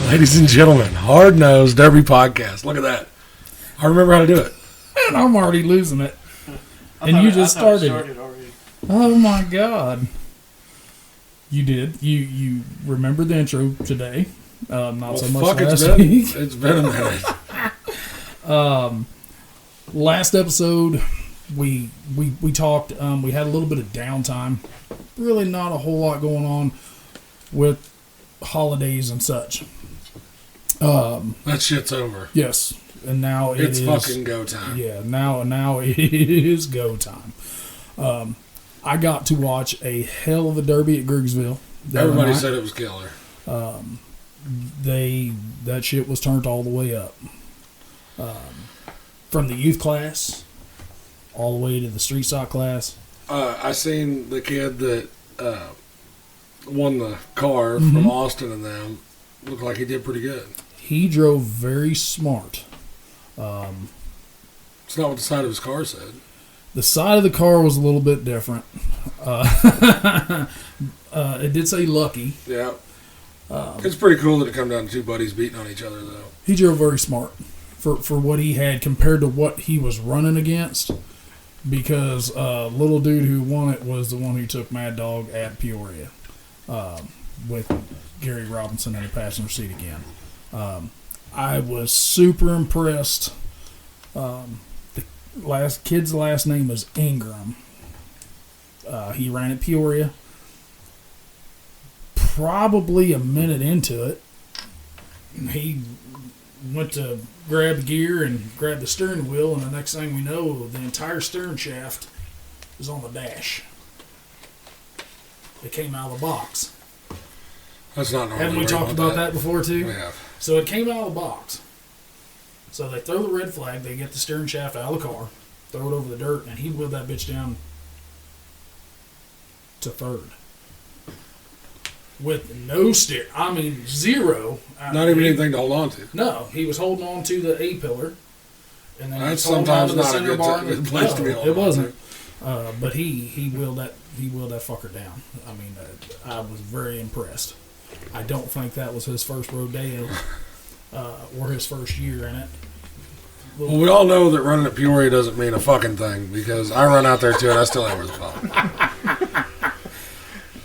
Ladies and gentlemen, Hard Nosed Derby Podcast. Look at that. I remember how to do it. And I'm already losing it. And you just started it. Already. Oh my God. You did. You remember the intro today. Not so much last week. It's been a minute. Last episode, we talked. We had a little bit of downtime. Really not a whole lot going on with holidays and such. That shit's over. Yes, and now It's fucking go time. Yeah, now it is go time. I got to watch a hell of a derby at Grigsville. Everybody said it was killer. That shit was turned all the way up. From the youth class all the way to the street stock class. I seen the kid that won the car from Austin and them. Looked like he did pretty good. He drove very smart. It's not what the side of his car said. The side of the car was a little bit different. It did say lucky. Yeah. It's pretty cool that it come down to two buddies beating on each other, though. He drove very smart for what he had compared to what he was running against. Because little dude who won it was the one who took Mad Dog at Peoria with Gary Robinson in the passenger seat again. I was super impressed. The kid's last name was Ingram. He ran at Peoria. Probably a minute into it, he went to grab the gear and grab the steering wheel, and the next thing we know, the entire stern shaft is on the dash. It came out of the box. That's not normal. Haven't we talked about that before, too? We have. So it came out of the box. So they throw the red flag, they get the steering shaft out of the car, throw it over the dirt, and he wheeled that bitch down to third. With no steer. I mean, zero. Not even anything to hold on to. No, he was holding on to the A pillar. And then That's he was holding on sometimes to the not a center good bar. place to be holding It on wasn't. But he wheeled that fucker down. I mean, I was very impressed. I don't think that was his first rodeo or his first year in it. Well, we all know that running at Peoria doesn't mean a fucking thing because I run out there too and I still ain't worth a fuck.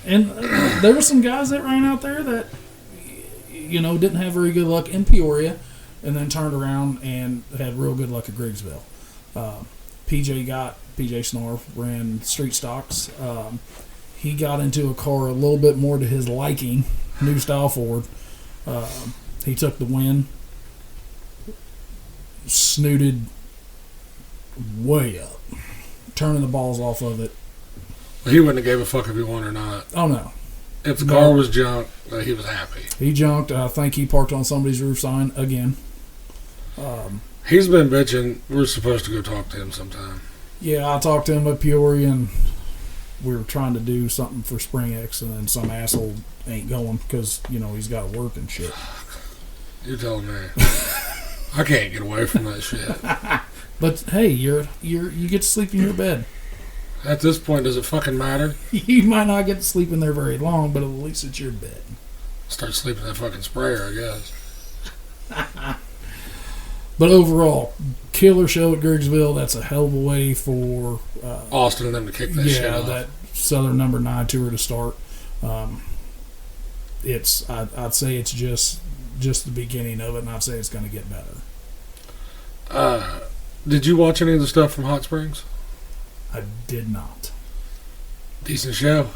And there were some guys that ran out there that, didn't have very good luck in Peoria and then turned around and had real good luck at Grigsville. PJ Snore ran street stocks. He got into a car a little bit more to his liking, new style Ford. He took the win, snooted way up, turning the balls off of it. He wouldn't have gave a fuck if he won or not. Oh, no. If the car was junk, he was happy. He junked. I think he parked on somebody's roof sign again. He's been bitching. We're supposed to go talk to him sometime. Yeah, I talked to him at Peoria, and we were trying to do something for Spring X, and then some asshole ain't going because, he's got to work and shit. You're telling me. I can't get away from that shit. But, hey, you get to sleep in your bed. At this point, does it fucking matter? You might not get to sleep in there very long, but at least it's your bed. Start sleeping in that fucking sprayer, I guess. But overall, killer show at Grigsville. That's a hell of a way for Austin and them to kick that shit off. that Southern Number 9 tour to start. I'd say it's just the beginning of it, and I'd say it's going to get better. Did you watch any of the stuff from Hot Springs? I did not. Decent show.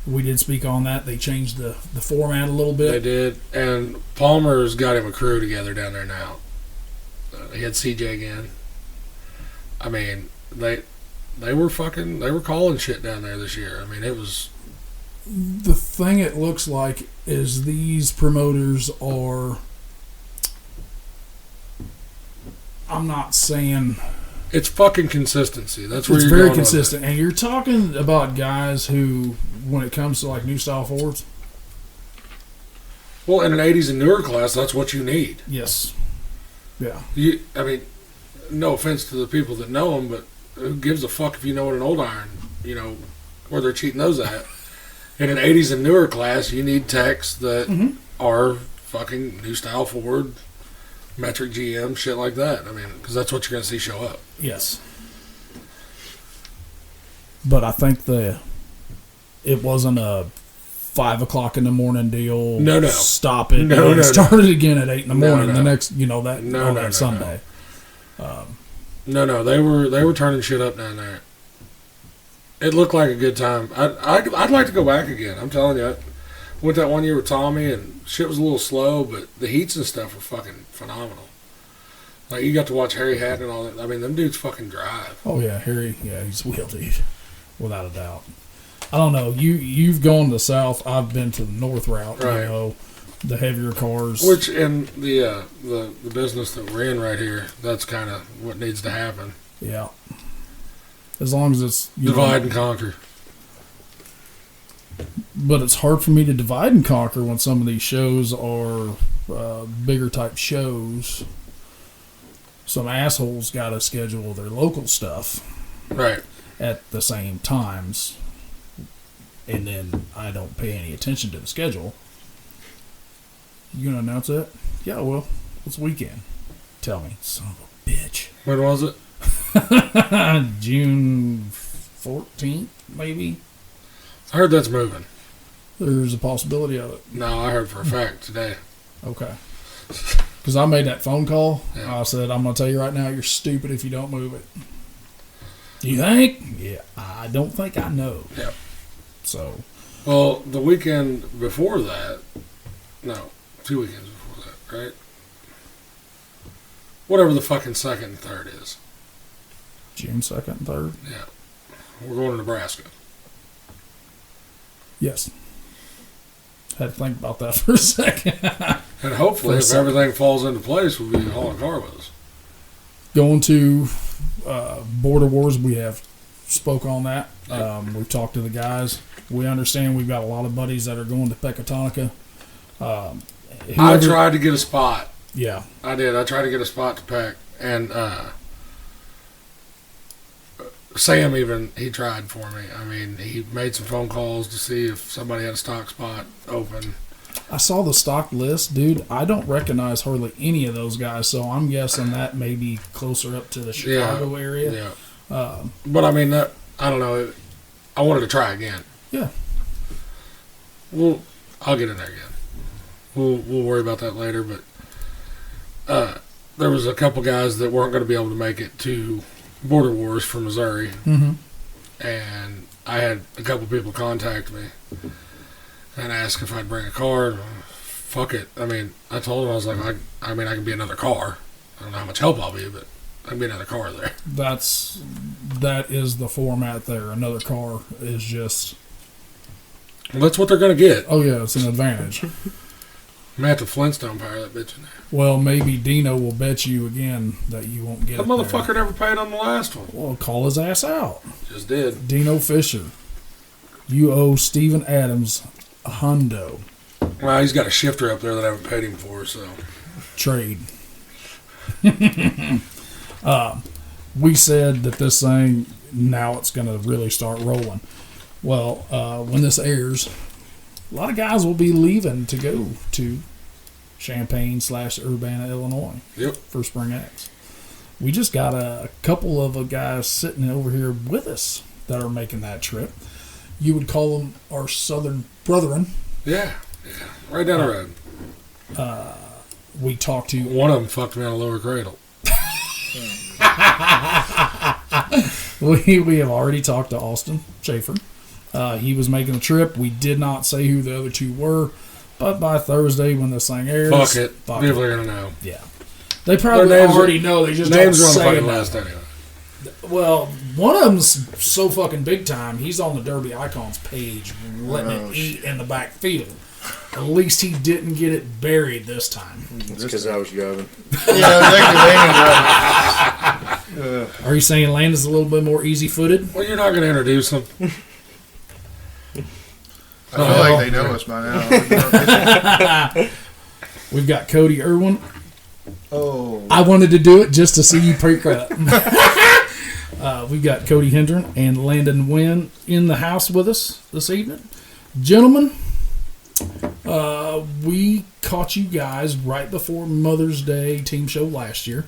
We did speak on that. They changed the format a little bit. They did, and Palmer's got him a crew together down there now. He had CJ again. I mean, they were calling shit down there this year. I mean, it was. The thing it looks like is these promoters are. I'm not saying. It's fucking consistency. That's where it's you're very going consistent, and you're talking about guys who, when it comes to like new style Fords. Well, in an 80s and newer class, that's what you need. Yes. Yeah. I mean, no offense to the people that know them, but who gives a fuck if you know what an old iron, where they're cheating those at. In an 80s and newer class, you need techs that are fucking new style Ford, metric GM, shit like that. I mean, because that's what you're going to see show up. Yes. But I think it wasn't a 5 o'clock in the morning deal. No. Stop it. No, and start it again at 8 in the morning. No. The next, that Sunday. No. They were turning shit up down there. It looked like a good time. I'd like to go back again. I'm telling you. I went that one year with Tommy, and shit was a little slow, but the heats and stuff were fucking phenomenal. Like, you got to watch Harry Hatton and all that. I mean, them dudes fucking drive. Oh, yeah, Harry. Yeah, he's a wheel dude. Without a doubt. I don't know. You've gone to the south. I've been to the north route. Right. The heavier cars. Which, in the business that we're in right here, that's kind of what needs to happen. Yeah. As long as it's... Divide and conquer. But it's hard for me to divide and conquer when some of these shows are bigger type shows. Some assholes got to schedule their local stuff Right. at the same times, and then I don't pay any attention to the schedule. You gonna announce it? Yeah, well, it's weekend. Tell me, son of a bitch. When was it? June 14th, maybe. I heard that's moving. There's a possibility of it. No, I heard for a fact today. Okay. Because I made that phone call. Yeah. I said, I'm going to tell you right now, you're stupid if you don't move it. Do you think? Yeah, I don't think I know. Yep. So. Well, the weekend before that, no, 2 weekends before that, right? Whatever the fucking 2nd and 3rd is. June 2nd and 3rd? Yeah. We're going to Nebraska. Yes. Had to think about that for a second. And hopefully, if everything falls into place, we'll be hauling car with us. Going to Border Wars, we have spoke on that. We've talked to the guys. We understand we've got a lot of buddies that are going to Pecatonica. I tried to get a spot. Yeah. I did. I tried to get a spot to Peck. And Sam he tried for me. I mean, he made some phone calls to see if somebody had a stock spot open. I saw the stock list, dude. I don't recognize hardly any of those guys, so I'm guessing that may be closer up to the Chicago area. Yeah. But I mean, I don't know. I wanted to try again. Yeah. I'll get in there again. We'll worry about that later. But there was a couple guys that weren't going to be able to make it to Border Wars from Missouri, and I had a couple people contact me and ask if I'd bring a car. Fuck it. I mean, I told them, I was like, I can be another car. I don't know how much help I'll be, but I can be another car there. That is the format there. Another car is just... Well, that's what they're going to get. Oh, yeah, it's an advantage. I'm going to have to Flintstone power that bitch in there. Well, maybe Dino will bet you again that you won't get that it motherfucker there. never paid on the last one. Well, call his ass out. Just did. Dino Fisher. You owe Steven Adams a hundo. Well, he's got a shifter up there that I haven't paid him for, so. Trade. We said that this thing, now it's going to really start rolling. Well, when this airs, a lot of guys will be leaving to go to Champaign/Urbana, Illinois. Yep. For Spring X. We just got a couple of guys sitting over here with us that are making that trip. You would call them our southern brethren. Yeah. Right down the road. We talked to... One of them fucked me on a lower cradle. We have already talked to Austin Schaefer. He was making the trip. We did not say who the other two were, but by Thursday when this thing airs... Fuck it. People are going to know. Yeah. They probably already know. They just don't say names are on the it. list anyway. Well, one of them's so fucking big time, he's on the Derby Icons page letting it eat in the back field. At least he didn't get it buried this time. It's because I was driving. Are you saying Landon's a little bit more easy-footed? Well, you're not going to introduce him. I feel like they know us by now. We've got Cody Irwin. Oh. I wanted to do it just to see you perk up. We've got Cody Hendren and Landon Wynn in the house with us this evening. Gentlemen, We caught you guys right before Mother's Day team show last year.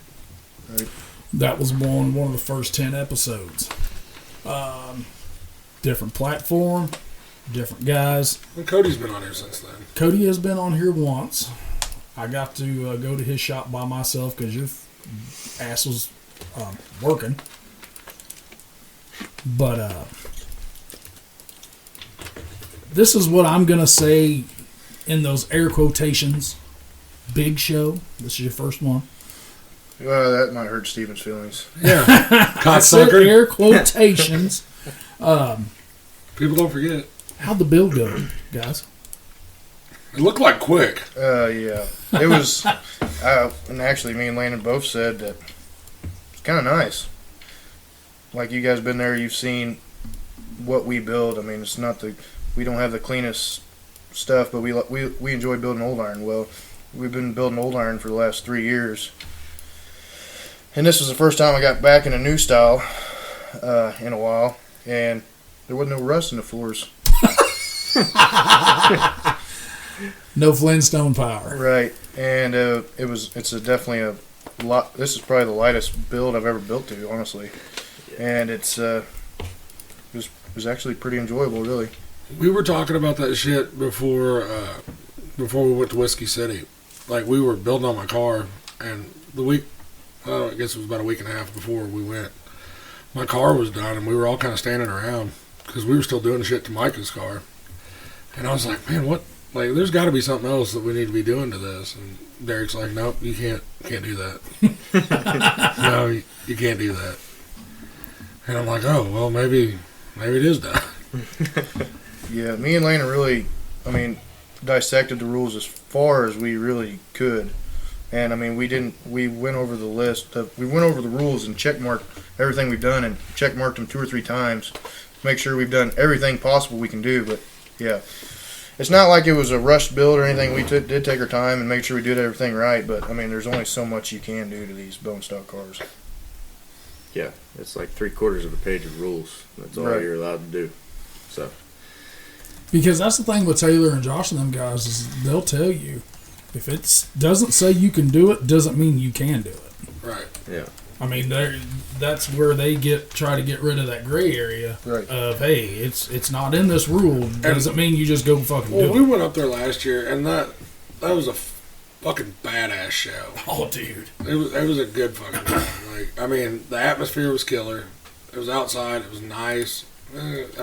Right. That was one of the first 10 episodes. Different platform, different guys. And Cody's been on here since then. Cody has been on here once. I got to go to his shop by myself because your ass was working. But this is what I'm going to say in those air quotations. Big show. This is your first one. Well, that might hurt Steven's feelings. Yeah. I said Cocksucker. air quotations. People don't forget. How'd the build go, guys? It looked like quick. Yeah. It was, and actually me and Landon both said that it's kind of nice. Like you guys been there, you've seen what we build. I mean, it's not we don't have the cleanest stuff, but we enjoy building old iron. Well, we've been building old iron for the last 3 years. And this was the first time I got back in a new style in a while, and there wasn't no rust in the floors. No Flintstone power. Right, and it's definitely a lot. This is probably the lightest build I've ever built to, honestly, and it was actually pretty enjoyable, really. We were talking about that shit before we went to Whiskey City. Like, we were building on my car, and I guess it was about a week and a half before we went, my car was done, and we were all kind of standing around because we were still doing shit to Micah's car. And I was like, man, what? Like, there's got to be something else that we need to be doing to this. And Derek's like, nope, you can't do that. No, you can't do that. And I'm like, oh, well, maybe it is done. Yeah, me and Lana really, dissected the rules as far as we really could. And, we went over the list. We went over the rules and checkmarked everything we've done and checkmarked them 2 or 3 times to make sure we've done everything possible we can do. But, yeah, it's not like it was a rushed build or anything. We did take our time and make sure we did everything right. But, there's only so much you can do to these bone stock cars. Yeah, it's like 3/4 of a page of rules. That's all Right. you're allowed to do. So, Because that's the thing with Taylor and Josh and them guys is they'll tell you if it doesn't say you can do it, doesn't mean you can do it. Right. yeah. That's where they try to get rid of that gray area Right. of hey, it's not in this rule. Doesn't mean you just go fucking Well, do we it. went up there last year, and that was a fucking badass show. Oh, dude. It was a good fucking time. The atmosphere was killer. It was outside. It was nice. It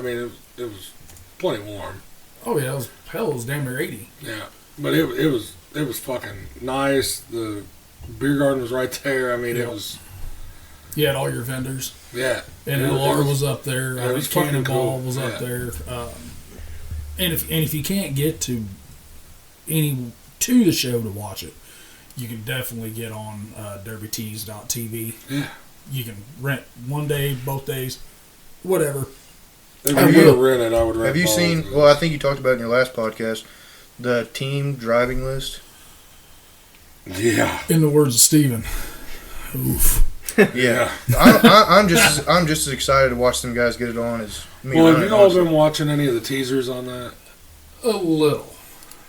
was plenty warm. Oh yeah, it was damn near 80. Yeah, but it was fucking nice. The beer garden was right there. It was You had all your vendors. yeah. And It LR was up there. Yeah, it was fucking Cannonball cool. was up Yeah. there. And if you can't get to the show to watch it, you can definitely get on derbytees.tv. Yeah. You can rent one day, both days, whatever. If Have you you- were rent it, I would rent. Have you both. seen, well, I think you talked about it in your last podcast, the team driving list? Yeah. In the words of Steven. Oof. Yeah. I'm just as excited to watch them guys get it on as me. Well, have running, you all honestly. been watching any of the teasers on that? A little.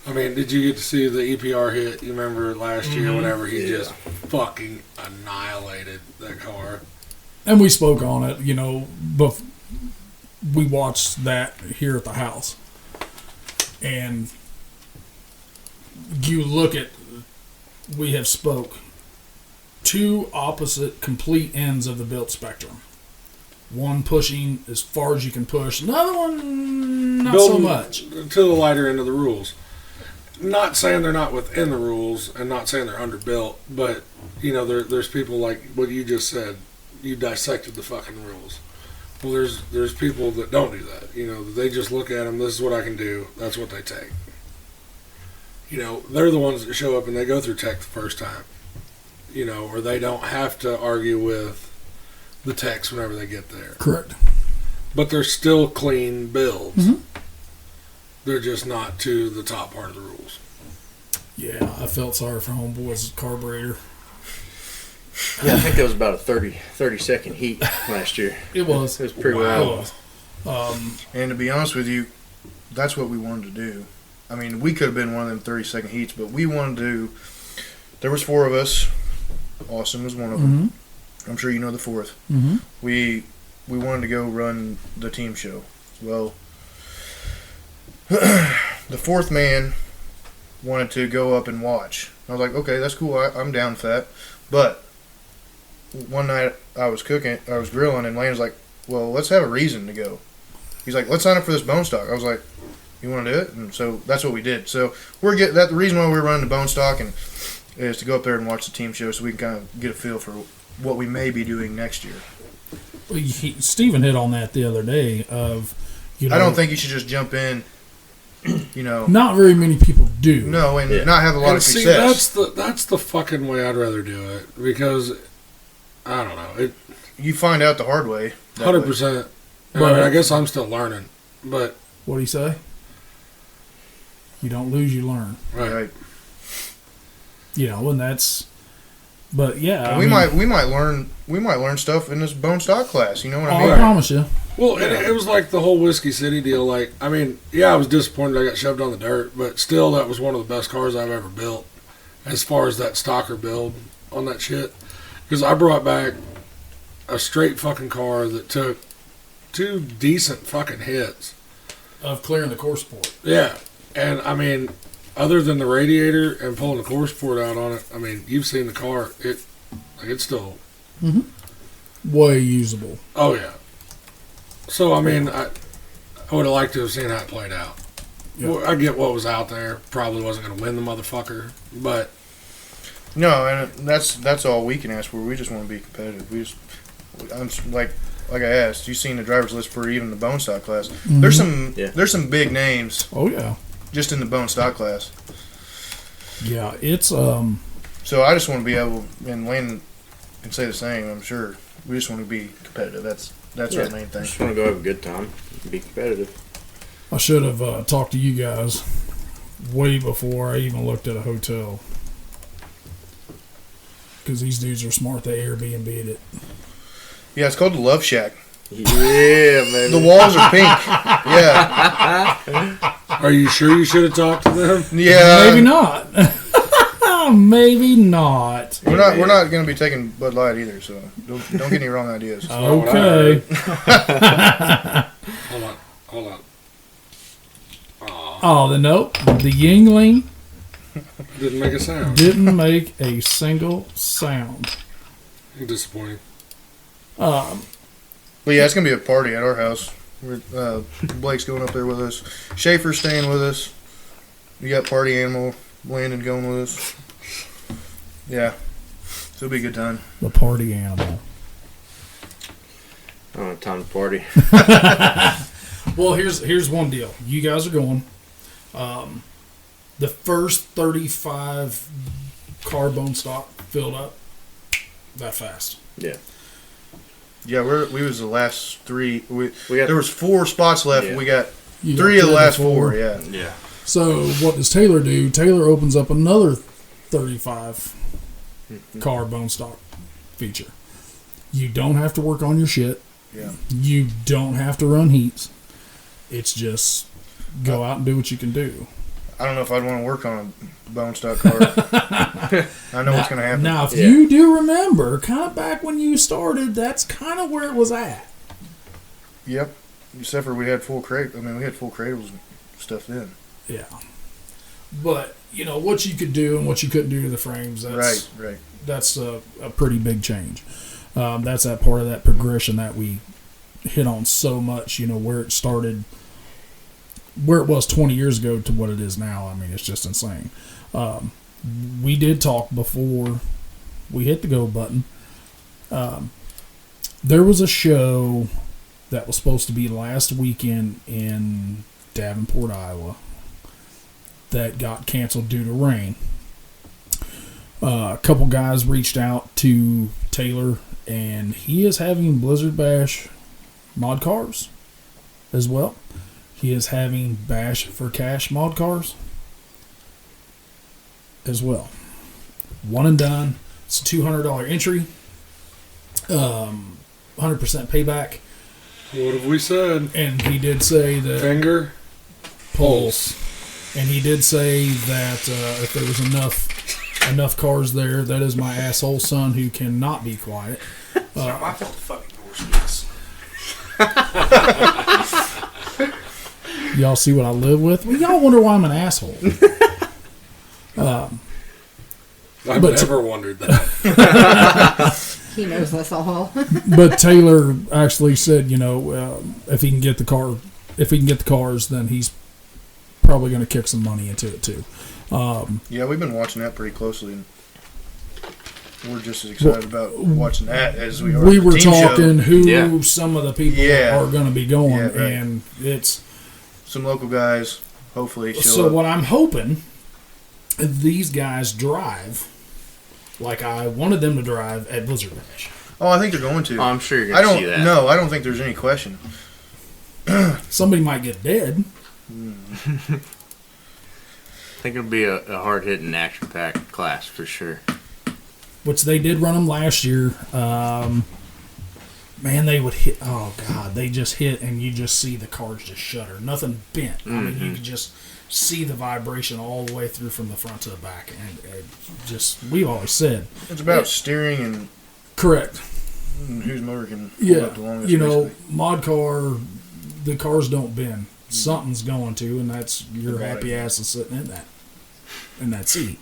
Did you get to see the EPR hit? You remember last year, whenever he Yeah. just fucking annihilated that car. And we spoke on it, but we watched that here at the house. And you look at, we have spoke 2 opposite complete ends of the built spectrum. One pushing as far as you can push, another one not so Building much. to the lighter end of the rules. Not saying they're not within the rules, and not saying they're underbuilt, but there's people like what you just said. You dissected the fucking rules. Well, there's people that don't do that. They just look at them. This is what I can do. That's what they take. They're the ones that show up and they go through tech the first time. Or they don't have to argue with the techs whenever they get there. Correct. But they're still clean builds. Mhm. They're just not to the top part of the rules. Yeah, I felt sorry for Homeboy's carburetor. Yeah, I think that was about a 30-second heat last year. It was. It was pretty Wow. wild. It was. And to be honest with you, that's what we wanted to do. I mean, we could have been one of them 30-second heats, but we wanted to. There was 4 of us. Austin was one of them. Mm-hmm. I'm sure you know the 4th. Mm-hmm. We wanted to go run the team show. Well, the 4th man wanted to go up and watch. I was like, okay, that's cool. I'm down with that. But one night I was grilling, and Lane was like, well, let's have a reason to go. He's like, let's sign up for this bone stock. I was like, you want to do it? And so that's what we did. So the reason why we're running the bone stock is to go up there and watch the team show, so we can kind of get a feel for what we may be doing next year. Stephen hit on that the other day. I don't think you should just jump in. Not very many people do. No, and not have a lot of see, success. that's the fucking way I'd rather do it, because I don't know. You find out the hard way. 100%. I guess I'm still learning, but what do you say? You don't lose, you learn. Right. And that's. But yeah, And we might learn stuff in this bone stock class. You know what I mean? I promise you. well, it was like the whole Whiskey City deal. Like, I mean, yeah, I was disappointed I got shoved on the dirt, but still, that was one of the best cars I've ever built, as far as that stocker build on that shit. Because I brought back a straight fucking car that took 2 decent fucking hits Of clearing the core support. Yeah, and I mean, other than the radiator and pulling the core support out on it, I mean, you've seen the car. It's still Way usable. Oh yeah. So I mean, I would have liked to have seen how it played out. Yeah. Well, I get what was out there. Probably wasn't going to win the motherfucker, but No, and that's all we can ask for. We just want to be competitive. Like I asked, you seen the driver's list for even the bone stock class? Mm-hmm. There's some big names Oh yeah. just in the bone stock class. Yeah, it's So I just want to be able, and Lane can say the same. I'm sure we just want to be competitive. That's our main thing. Just want to go have a good time, be competitive. I should have talked to you guys way before I even looked at a hotel. Because these dudes are smart. They Airbnb'd it. Yeah, it's called the Love Shack. Yeah, man. The walls are pink. Yeah, are you sure you should have talked to them? yeah. Maybe not. Maybe not. We're not going to be taking Bud Light either. So don't get any wrong ideas. Okay. Hold on. Oh, nope. The Yingling Didn't make a sound. didn't make a single sound. Disappointing. But yeah, it's going to be a party at our house. Blake's going up there with us. Schaefer's staying with us. We got Party Animal Landon going with us. Yeah. So it'll be a good time. The party animal. I don't have time to party. Well, here's one deal. You guys are going. The first 35 car bone stock filled up that fast. Yeah. Yeah, we was the last 3. got- There was 4 spots left. Yeah. We got You 3 of the got last 4. 4. Yeah. Yeah. So what does Taylor do? Taylor opens up another 35 car bone stock feature. You don't have to work on your shit. Yeah. You don't have to run heats. It's just go out and do what you can do. I don't know if I'd want to work on a bone stock car. I know what's going to happen. Now, if Yeah. you do remember, kind of back when you started, that's kind of where it was at. Yep. Except for we had full crate. I mean, we had full cradles and stuff then. Yeah. But, what you could do and what you couldn't do to the frames, Right. that's a pretty big change. That's that part of that progression that we hit on so much, where it started, where it was 20 years ago to what it is now. I mean, it's just insane. We did talk before we hit the go button. There was a show that was supposed to be last weekend in Davenport, Iowa, that got canceled due to rain. A couple guys reached out to Taylor, and he is having Blizzard Bash mod cars as well. He is having Bash for Cash mod cars as well. One and done. It's a $200 entry. 100% payback. What have we said? And he did say that Finger, Pulse And he did say that if there was enough cars there, that is my asshole son who cannot be quiet. I felt the fucking door squeaks. Y'all see what I live with? Well, y'all wonder why I'm an asshole. I've But- never wondered that. He knows us all. But Taylor actually said, if he can get the cars, then he's probably going to kick some money into it too. Yeah, we've been watching that pretty closely. And we're just as excited about watching that as we are. We the were team show. talking who Yeah. some of the people Yeah. are going to be going, Yeah, right. and it's Some local guys, hopefully, show so. up. What I'm hoping, if these guys drive like I wanted them to drive at Blizzard Bash. Oh, I think they're going to. Oh, I'm sure you're I going to don't. see that. No, I don't think there's any question. Somebody might get dead. I think it'll be a hard-hitting, action-packed class for sure. Which they did run them last year. Man, they would hit. Oh God, they just hit, and you just see the cars just shudder. Nothing bent. I mean, you could just see the vibration all the way through from the front to the back, and it just we always said It's about steering and correct. whose motor can hold Yeah, up the longest. you know, basically. mod car, the cars don't bend. Something's going to, and that's your Right. happy ass is sitting in that seat.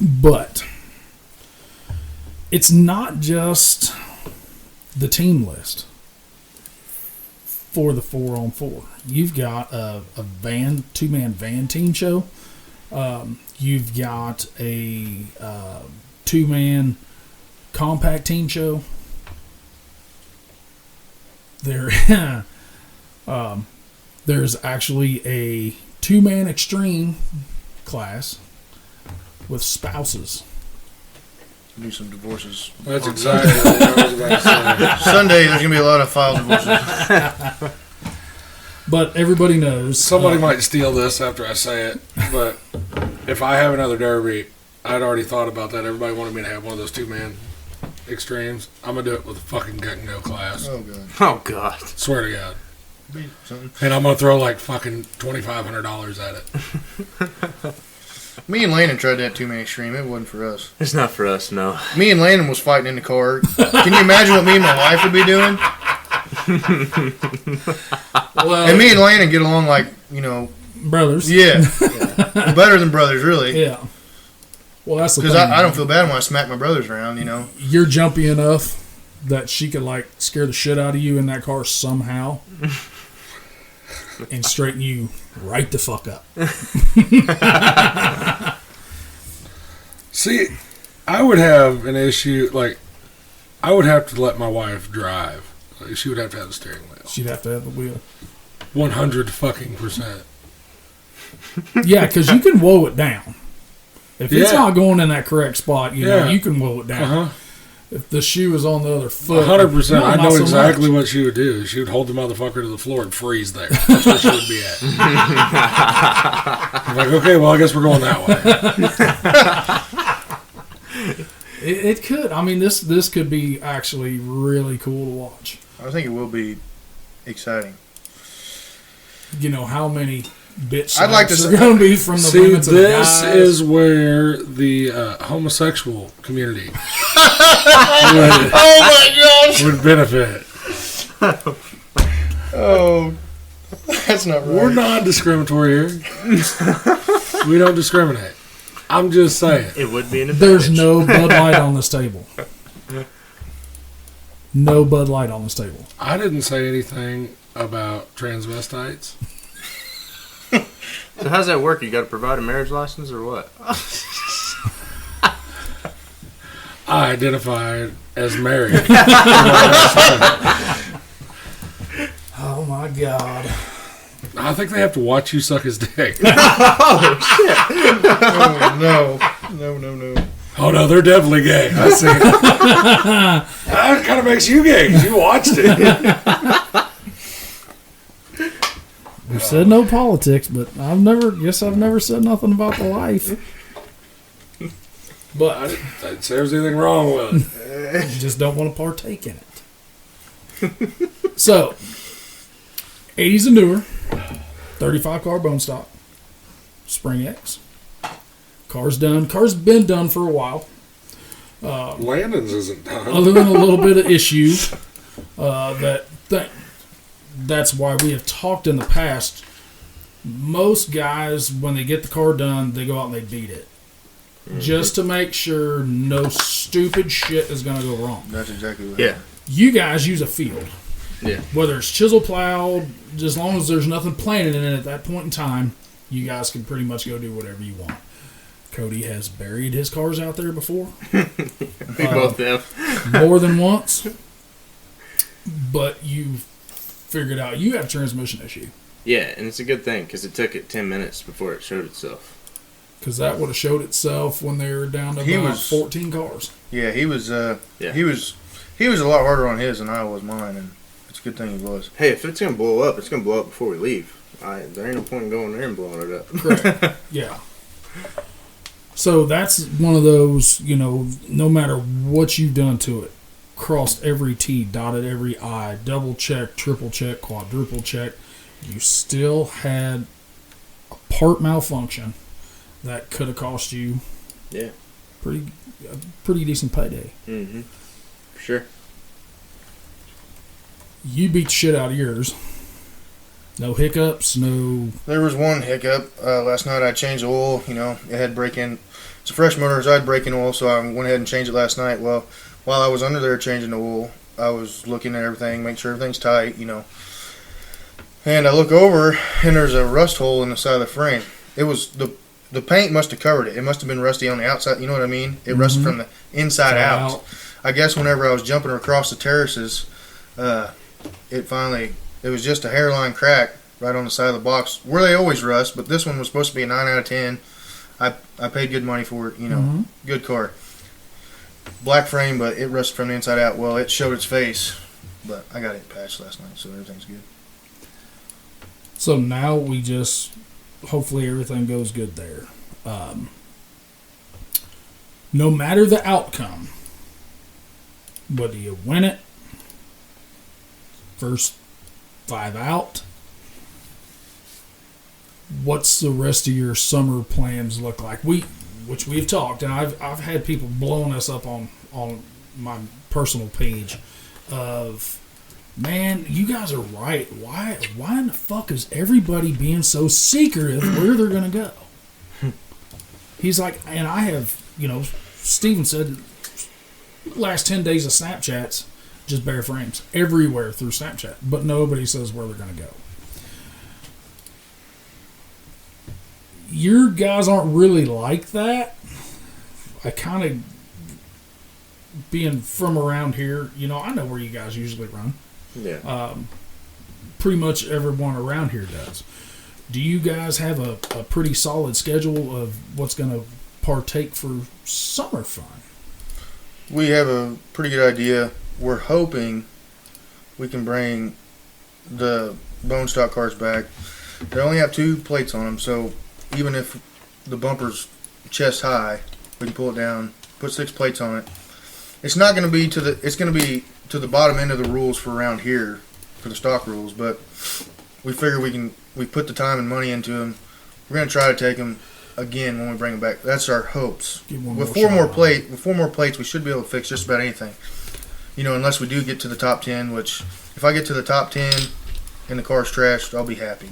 But it's not just the team list for the 4-on-4. You've got a two-man van team show. You've got a two-man compact team show. There's actually a two-man extreme class with spouses. Do some divorces. That's exactly what I was about to say. Sunday, there's gonna be a lot of file divorces. But everybody knows Somebody might steal this after I say it, but if I have another derby, I'd already thought about that. Everybody wanted me to have one of those two-man extremes. I'm going to do it with a fucking Gecko class. Oh god, Oh, God. Swear to God. be something. And I'm going to throw like fucking $2,500 at it. Me and Landon tried that two-man extreme. It wasn't for us. It's not for us, no. Me and Landon was fighting in the car. Can you imagine what me and my wife would be doing? well, And me and Landon get along like, brothers. yeah. We're better than brothers, really. Yeah. Well, that's the Because thing. I don't feel bad when I smack my brothers around, You're jumpy enough that she could like scare the shit out of you in that car somehow and straighten you right the fuck up. See, I would have an issue, like, I would have to let my wife drive. Like, she would have to have the steering wheel. She'd have to have the wheel. 100%. Yeah, because you can woe it down. If it's Yeah. not going in that correct spot, Yeah. you can woe it down. Uh-huh. If the shoe is on the other foot, 100%. no, I not know so exactly much. what she would do. She would hold the motherfucker to the floor and freeze there. That's where she would be at. I'm like, okay, well, I guess we're going that way. It could. I mean, this could be actually really cool to watch. I think it will be exciting. You know how many bitch I'd like to slaps say- are going to be from the See, women to the this guys. is where the homosexual community Oh my gosh! would benefit. Oh, that's not right. We're non-discriminatory here. We don't discriminate. I'm just saying. It would be an advantage. There's no Bud Light on this table. No Bud Light on this table. I didn't say anything about transvestites. So how's that work? You got to provide a marriage license or what? I identified as married. Oh my God. I think they have to watch you suck his dick. Oh, no. Oh no, they're definitely gay. I see it. That kind of makes you gay 'cause you watched it. We said no politics, but I've never said nothing about the life. But I didn't say there's anything wrong with it. You just don't want to partake in it. So, 80s and newer. 35 car bone stock, Spring X. Car's done. Car's been done for a while. Landon's isn't done. Other than a little bit of issue, that's why we have talked in the past. Most guys, when they get the car done, they go out and they beat it. Just to make sure no stupid shit is going to go wrong. That's exactly what Yeah. You guys use a field. Yeah. Whether it's chisel plowed, as long as there's nothing planted in it at that point in time, you guys can pretty much go do whatever you want. Cody has buried his cars out there before. We both have. More than once. But you figured out you have a transmission issue. Yeah, and it's a good thing because it took it 10 minutes before it showed itself. Because that would have showed itself when they were down to He about was- 14 cars. Yeah, he was. Yeah. He was a lot harder on his than I was mine, and it's a good thing he was. Hey, if it's gonna blow up, it's gonna blow up before we leave. There ain't no point in going there and blowing it up. Correct. Yeah. So that's one of those, no matter what you've done to it, crossed every T, dotted every I, double check, triple check, quadruple check, you still had a part malfunction that could have cost you Yeah. a pretty decent payday. Mm-hmm. For sure. You beat the shit out of yours. No hiccups, no... There was one hiccup last night. I changed the oil. It had break-in. It's a fresh motor, so I had break-in oil, so I went ahead and changed it last night. Well, while I was under there changing the oil, I was looking at everything, make sure everything's tight, And I look over, and there's a rust hole in the side of the frame. It was the paint must have covered it. It must have been rusty on the outside. You know what I mean? It rusted from the inside out. I guess whenever I was jumping across the terraces, it was just a hairline crack right on the side of the box where they always rust, but this one was supposed to be a 9 out of 10. I paid good money for it, good car. Black frame, but it rusted from the inside out. Well, it showed its face, but I got it patched last night, so everything's good. So now we just... Hopefully everything goes good there. No matter the outcome, whether you win it, first 5 out, what's the rest of your summer plans look like? Which we've talked, and I've had people blowing us up on my personal page of, man, you guys are right. Why in the fuck is everybody being so secretive where they're going to go? He's like, and I have, Steven said, last 10 days of Snapchats, just bare frames everywhere through Snapchat, but nobody says where they're going to go. Your guys aren't really like that. I kind of, being from around here, I know where you guys usually run. Yeah. Pretty much everyone around here does. Do you guys have a pretty solid schedule of what's going to partake for summer fun? We have a pretty good idea. We're hoping we can bring the bone stock cars back. They only have 2 plates on them, so even if the bumper's chest high, we can pull it down, put 6 plates on it. It's not going to be it's going to be to the bottom end of the rules for around here, for the stock rules, but we figure we put the time and money into them. We're going to try to take them again when we bring them back. That's our hopes. With 4 more plates, we should be able to fix just about anything. Unless we do get to the top 10, which if I get to the top 10 and the car's trashed, I'll be happy,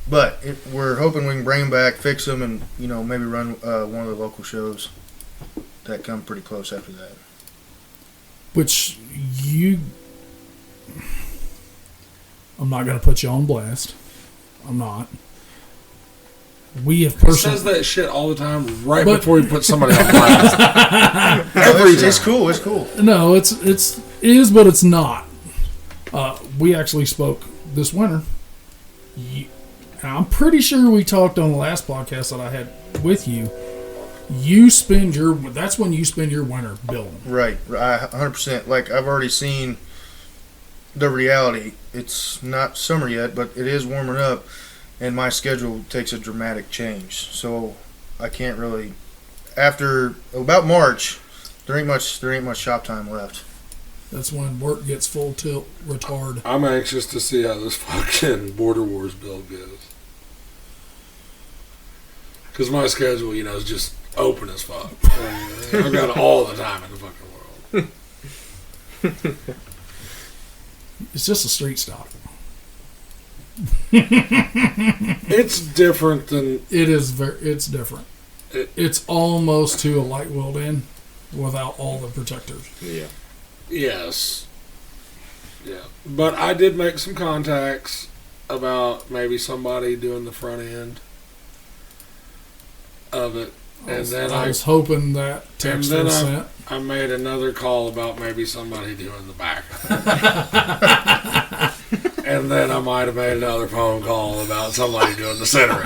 But we're hoping we can bring them back, fix them, and maybe run one of the local shows that come pretty close after that. Which I'm not going to put you on blast. I'm not. We have He personally... says that shit all the time right But- before you put somebody on blast. It's cool. It's cool. No, it is, but it's not. We actually spoke this winter. And I'm pretty sure we talked on the last podcast that I had with you. That's when you spend your winter building. Right. 100%. Like, I've already seen the reality. It's not summer yet, but it is warming up, and my schedule takes a dramatic change. So I can't really... After about March, there ain't much shop time left. That's when work gets full tilt retard. I'm anxious to see how this fucking Border Wars build goes. Because my schedule, is just open as fuck. I've got all the time in the fucking world. It's just a street stock. It's different than It's different. It's almost to a light weld in without all the protectors. Yeah. yes, yeah. But I did make some contacts about maybe somebody doing the front end of it, and then I was hoping that text then was I- sent. I made another call about maybe somebody doing the back. And then I might have made another phone call about somebody doing the center end.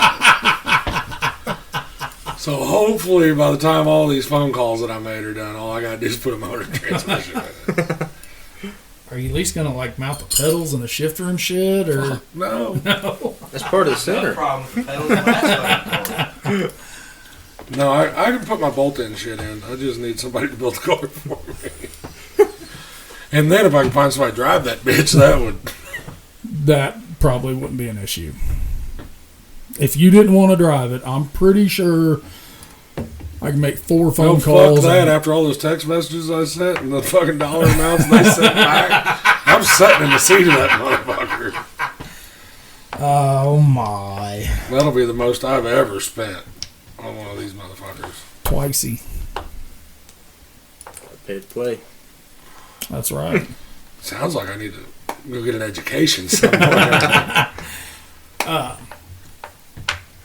So hopefully by the time all these phone calls that I made are done, all I gotta do is put a motor and transmission in it. Are you at least gonna mount the pedals and the shifter and shit, or No. That's part of the No center. problem with the pedals and last fucking car. No, I can put my bolt-in shit in. I just need somebody to build the car for me. And then if I can find somebody to drive that bitch, that would... that probably wouldn't be an issue. If you didn't want to drive it, I'm pretty sure I can make 4 phone No, calls. fuck that. and- After all those text messages I sent and the fucking dollar amounts they sent back, I'm sitting in the seat of that motherfucker. Oh my! That'll be the most I've ever spent on one of these motherfuckers. Twicey. Pay to play. That's right. Sounds like I need to go get an education somewhere.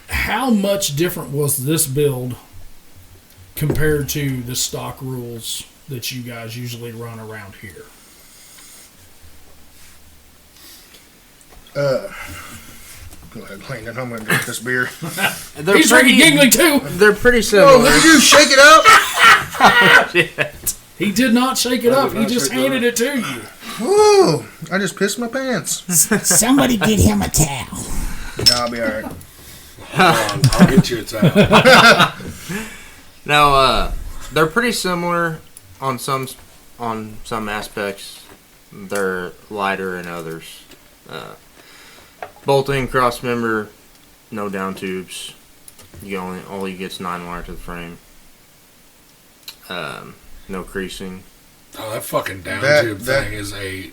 How much different was this build compared to the stock rules that you guys usually run around here? Go ahead, Landon. I'm going to drink this beer. They're He's drinking Yingling too. They're pretty Oh, similar. look at you. Shake it up. He did not shake it I up. did He not just shake it handed it to you. Whoa. I just pissed my pants. Somebody get him a towel. No, I'll be all right. Hold on, I'll get you a towel. Now, they're pretty similar on some aspects. They're lighter in others. Bolting, cross member, no down tubes. All you get's 9 wire to the frame. No creasing. Oh, that fucking down That- tube that- thing is a...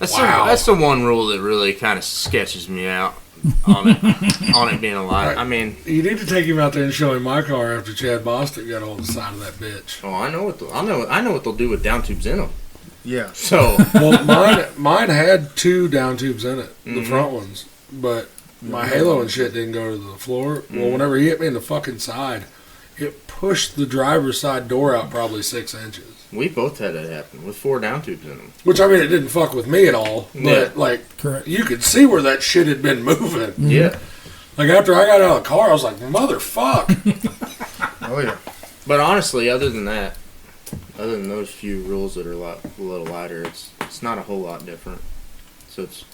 That's Wow. that's the one rule that really kind of sketches me out on it being a light. Right. I mean, You need to take him out there and show him my car after Chad Bostic got on the side of that bitch. oh, I know what they'll do with down tubes in them. Yeah. So Well, mine had 2 down tubes in it, the front ones, but my halo and shit didn't go to the floor. Well, whenever he hit me in the fucking side, it pushed the driver's side door out probably 6 inches. we both had that happen with 4 down tubes in them. Which, I mean, it didn't fuck with me at all, but, Yeah. Correct. you could see where that shit had been moving. Yeah. Like, after I got out of the car, I was like, motherfuck. Oh, yeah. But honestly, other than those few rules that are a little lighter, it's not a whole lot different. So it's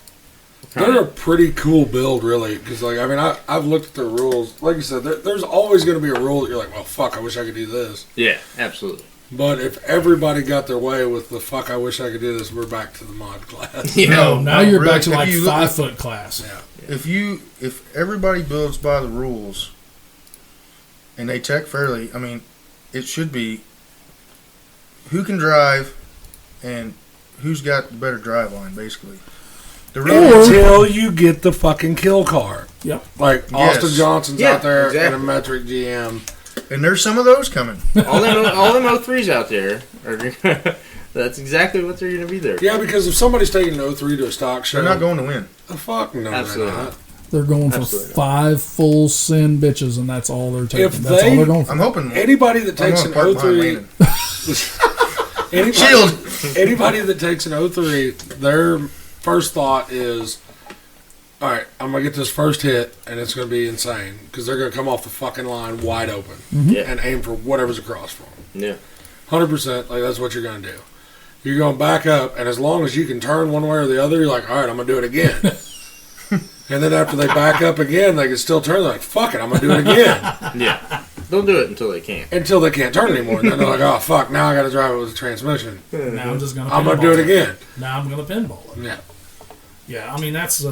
They're a pretty cool build, really, because, like, I mean, I've looked at the rules. Like you said, there's always going to be a rule that you're like, well, fuck, I wish I could do this. yeah, absolutely. But if everybody got their way with the fuck, I wish I could do this, we're back to the mod class. Yeah. No, now no, you're really, back to if like you look 5 at- foot class. Yeah. If everybody builds by the rules and they tech fairly, I mean, it should be who can drive and who's got the better drive line, basically. The real Until you get the fucking kill car. Yep. Like, Yes. Austin Johnson's Yeah, out there exactly. in a metric GM. and there's some of those coming. all them O3s out there are. That's exactly what they're going to be there. Yeah, because if somebody's taking an 03 to a stock show, They're not going to win. the fuck no, Absolutely they're not. not. They're going for Absolutely not. 5 full sin bitches, and that's all they're taking. If That's all they- they're going for. I'm hoping Anybody that I'm takes gonna an park behind 03... Landon. Anybody, anybody that takes an 03, their first thought is, all right, I'm going to get this first hit, and it's going to be insane, because they're going to come off the fucking line wide open Yeah. and aim for whatever's across from them. Yeah. 100%, like, that's what you're going to do. You're going to back up, and as long as you can turn one way or the other, you're like, all right, I'm going to do it again. And then after they back up again, they can still turn. They're like, fuck it, I'm going to do it again. Yeah. They'll do it until they can't. until they can't turn anymore. And then they're like, oh fuck, now I got to drive it with a transmission. Now I'm just gonna. I'm gonna do it again. Now I'm gonna pinball it. Yeah. Yeah, I mean that's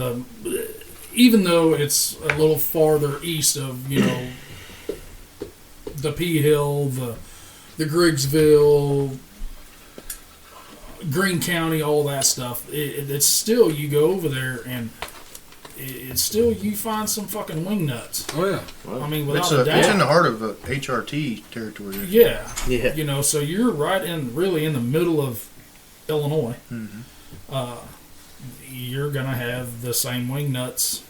even though it's a little farther east of the P Hill, the Griggsville, Greene County, all that stuff. It's still you go over there and it's still you find some fucking wing nuts. Oh yeah. I mean, without It's a doubt. in the heart of HRT territory. Yeah, Yeah. so you're right really in the middle of Illinois. You're gonna have the same wing nuts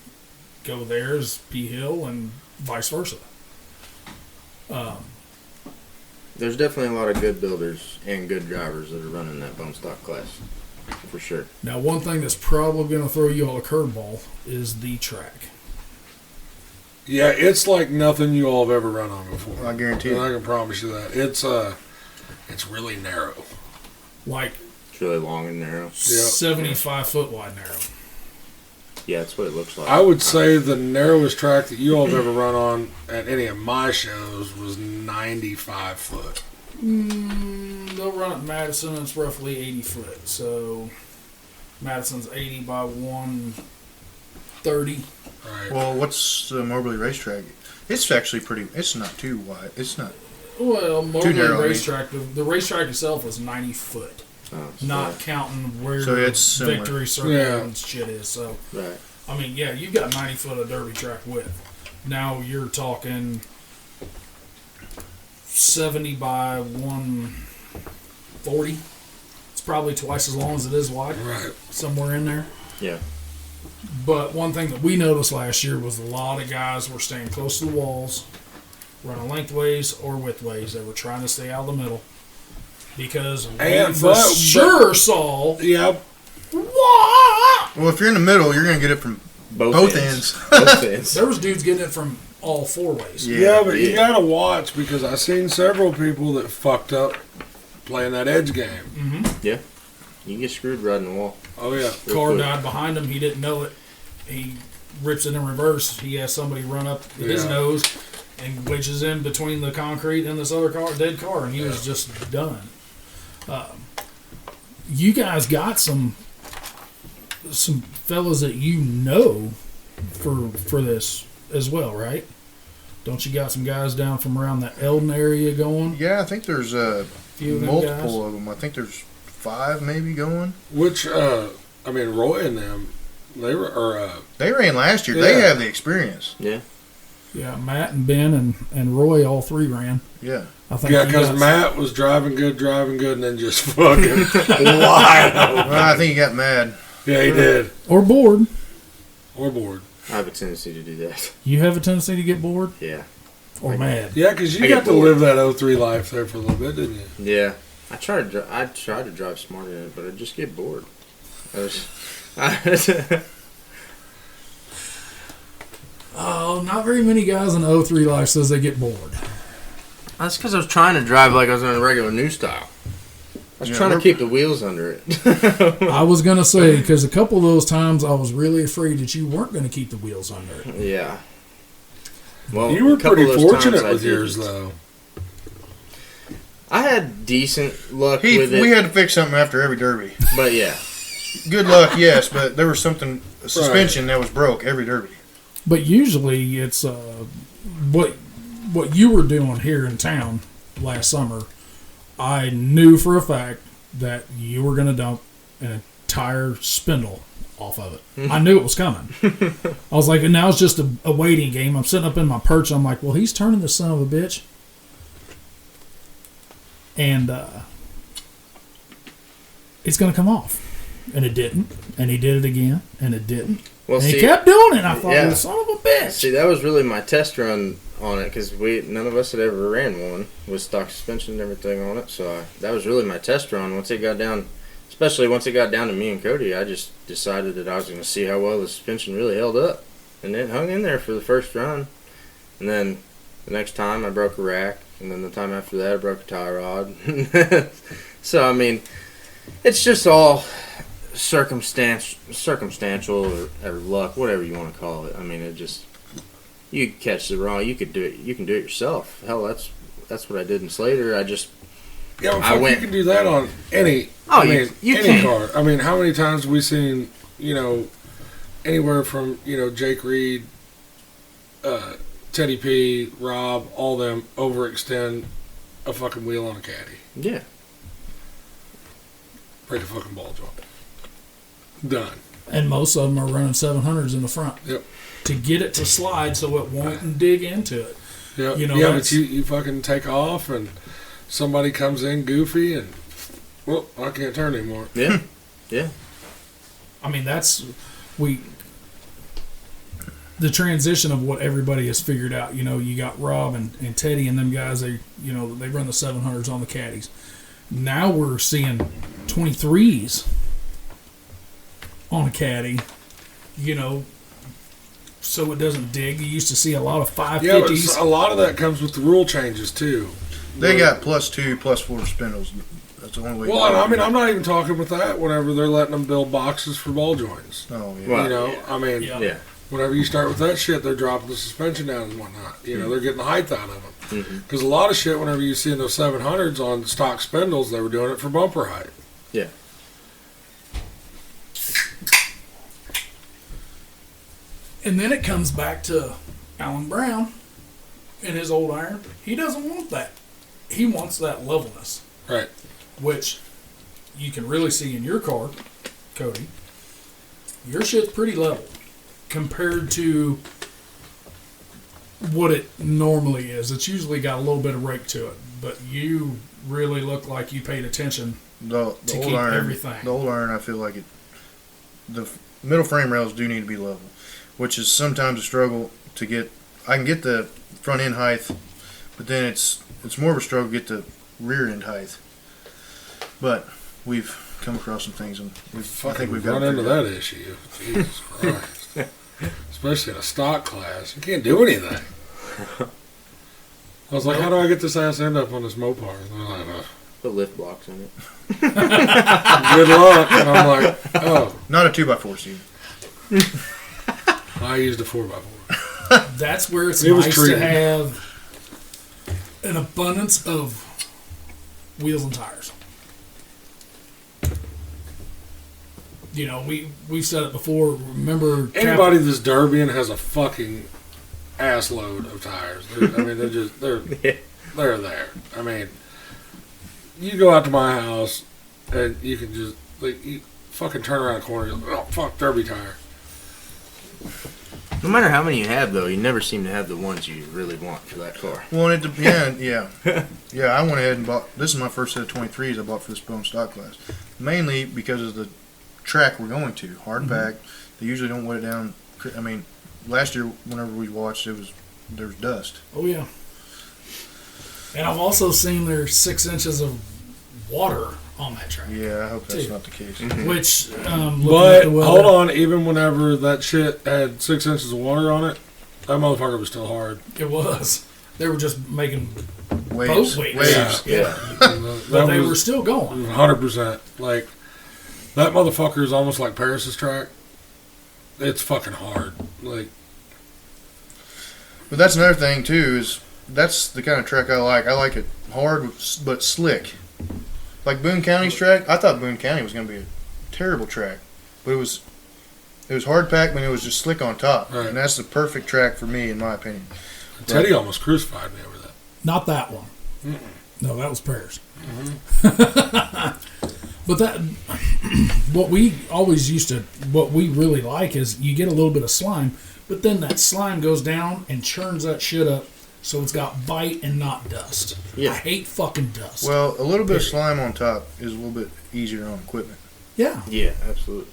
go there as P Hill and vice versa. There's definitely a lot of good builders and good drivers that are running that bone stock class, for sure. Now, one thing that's probably gonna throw you all a curveball is the track. Yeah, it's like nothing you all have ever run on before. I guarantee And it. I can promise you that. It's really narrow. Like It's really long and narrow. 75-foot wide narrow. Yeah, that's what it looks like. I would say the narrowest track that you all have ever run on at any of my shows was 95 foot. They'll run at Madison, and it's roughly 80 foot. So Madison's 80 by 130. Right. Well, what's the Moberly racetrack? It's actually pretty. It's not too wide. It's not. Well, Moberly narrow, I mean. racetrack. The racetrack itself is 90 foot. Oh, Not counting where So it's similar. Victory Circle Yeah. and shit is. So, right. I mean, yeah, you've got 90 foot of derby track width. Now you're talking 70 by 140. It's probably twice as long as it is wide, Right. somewhere in there. Yeah. But one thing that we noticed last year was a lot of guys were staying close to the walls, running lengthways or widthways. They were trying to stay out of the middle. Because we And for but- sure saw Yeah. Well, if you're in the middle, you're gonna get it from both ends. Both ends. there was dudes getting it from all four ways. Yeah, but you Yeah. gotta watch because I've seen several people that fucked up playing that edge game. Yeah. You get screwed riding the wall. Oh yeah. Real Car quick. died behind him. He didn't know it. He rips it in reverse. He has somebody run up with his Yeah. nose and wedges in between the concrete and this other car, dead car, and he was just done. You guys got some fellas that you know for this as well, right? Don't you got some guys down from around the Eldon area going? Yeah, I think there's Few of them multiple guys? of them. I think there's 5 maybe going. Which I mean, Roy and them, they were They ran last year. They Yeah. have the experience. Yeah. Yeah, Matt and Ben and Roy all three ran. Yeah. I think yeah, you because got- Matt was driving good, and then just fucking wide open. Well, I think he got mad. Yeah, he did. or bored. Or bored. I have a tendency to do that. You have a tendency to get bored Yeah. or mad. Yeah, because you I got get to bored. live that 03 life there for a little bit, didn't you? Yeah. I try to drive smart in it, but I just get bored. Oh, not very many guys in 03 life says they get bored. That's because I was trying to drive like I was in a regular new style. I was Yeah, trying to we're- keep the wheels under it. I was gonna say because a couple of those times I was really afraid that you weren't gonna keep the wheels under it. Yeah. Well, You were a couple pretty of those fortunate times I with yours, didn't. though. I had decent luck Heath, with it, we had to fix something after every derby. but yeah. Good luck, yes, but there was something, a suspension that was broke every derby. But usually it's what you were doing here in town last summer. I knew for a fact that you were gonna dump an entire spindle off of it. I knew it was coming. I was like, and now it's just a waiting game. I'm sitting up in my perch. I'm like, well, he's turning this son of a bitch. And it's going to come off. And it didn't. And he did it again. And it didn't. Well, and he see, kept doing it. And I thought, yeah. well, son of a bitch. see, that was really my test run on it because none of us had ever ran one with stock suspension and everything on it. So that was really my test run. Once it got down, especially once it got down to me and Cody, I just decided that I was going to see how well the suspension really held up, and it hung in there for the first run. And then the next time I broke a rack, and then the time after that I broke a tie rod. So I mean, it's just all circumstantial or luck, whatever you want to call it. I mean, it just you could catch the wrong. You could do it. You can do it yourself. Hell, that's what I did in Slater. I just Yeah, well, I fuck, went- you can do that on any. Oh, I you- mean, you any can. car. I mean, how many times have we seen, anywhere from Jake Reed, Teddy P, Rob, all them overextend a fucking wheel on a caddy, yeah. break a fucking ball joint. Done. And most of them are running 700s in the front. Yep. To get it to slide so it won't dig into it. Yeah, You know, yeah, that's- but you fucking take off and somebody comes in goofy and, well, I can't turn anymore. Yeah. I mean, the transition of what everybody has figured out. You got Rob and Teddy and them guys. They run the 700s on the caddies. Now we're seeing 23s on a caddy. So it doesn't dig. You used to see a lot of Yeah, but 550s. a lot of that comes with the rule changes too. They got +2, +4 spindles. That's the only way. Well, I mean, I'm not even talking with that. Whenever they're letting them build boxes for ball joints, Oh yeah. Well, I mean, Yeah. Yeah. whenever you start with that shit, they're dropping the suspension down and whatnot. They're getting the height out of them. Mm-hmm. Because a lot of shit, whenever you see in those 700s on stock spindles, they were doing it for bumper height. Yeah. And then it comes back to Alan Brown and his old iron. He doesn't want that. He wants that levelness, Right. which you can really see in your car, Cody. Your shit's pretty level compared to what it normally is. It's usually got a little bit of rake to it, but you really look like you paid attention. The to old keep iron, everything. The old iron, I feel like the middle frame rails do need to be level, which is sometimes a struggle to get. I can get the front end height, but then it's more of a struggle to get the rear end height. But we've come across some things, and I Fucking think we've got run it into figured out. that issue. Jesus Christ. Especially in a stock class. You can't do anything. I was like, how do I get this ass end up on this Mopar? And they're like, Put lift blocks in it. good luck. And I'm like, oh, Not a 2x4 seat. I used a 4x4. That's where it's It was nice to treated. have an abundance of wheels and tires. We've said it before. Remember, Anybody that's Derbian has a fucking ass load of tires. They're there. I mean, you go out to my house and you can just you fucking turn around a corner. You're like, oh fuck, Derby tire. No matter how many you have, though, you never seem to have the ones you really want for that car. Well, it depends. Yeah. I went ahead and bought. This is my first set of 23s I bought for this bone stock class, mainly because of the track we're going to. Hard pack. They usually don't wet it down. I mean, last year whenever we watched, there was dust. Oh yeah. And I've also seen there's 6 inches of water on that track. Yeah, I hope that's Dude. not the case. Which, looking But at the weather, hold on, even whenever that shit had 6 inches of water on it, that motherfucker was still hard. it was. They were just making Waves. boat waves. Waves. Yeah. That But they was were still going. 100%. Like, that motherfucker is almost like Paris's track. It's fucking hard. Like, But that's another thing too. Is that's the kind of track I like. I like it hard but slick. Like Boone County's track. I thought Boone County was going to be a terrible track, but it was hard packed, but it was just slick on top, Right. and that's the perfect track for me, in my opinion. Teddy almost crucified me over that. Not that one. No, that was Paris. But that, what we really like is you get a little bit of slime, but then that slime goes down and churns that shit up, so it's got bite and not dust. Yeah. I hate fucking dust. Well, a little bit of slime on top is a little bit easier on equipment, yeah, Yeah, absolutely.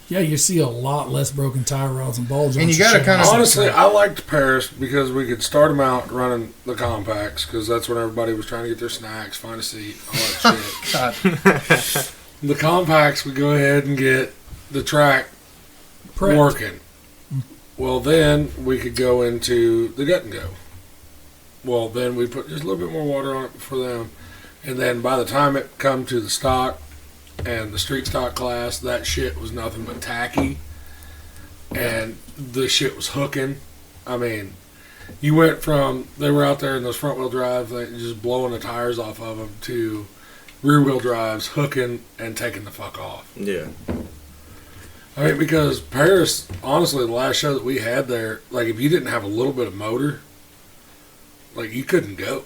you see a lot less broken tire rods and ball joints. And you gotta shit kinda- on the Honestly, track. I liked Paris because we could start them out running the compacts because that's when everybody was trying to get their snacks, find a seat, all that shit. God, The compacts, we go ahead and get the track Prepped. working. Well, then we could go into the gut and go. Well, then we put just a little bit more water on it for them. And then by the time it come to the stock and the street stock class, that shit was nothing but tacky. And the shit was hooking. I mean, You went from they were out there in those front wheel drives, like, just blowing the tires off of them, to rear wheel drives, hooking and taking the fuck off. Yeah. I mean, because Paris, honestly, the last show that we had there, like, if you didn't have a little bit of motor, like, you couldn't go.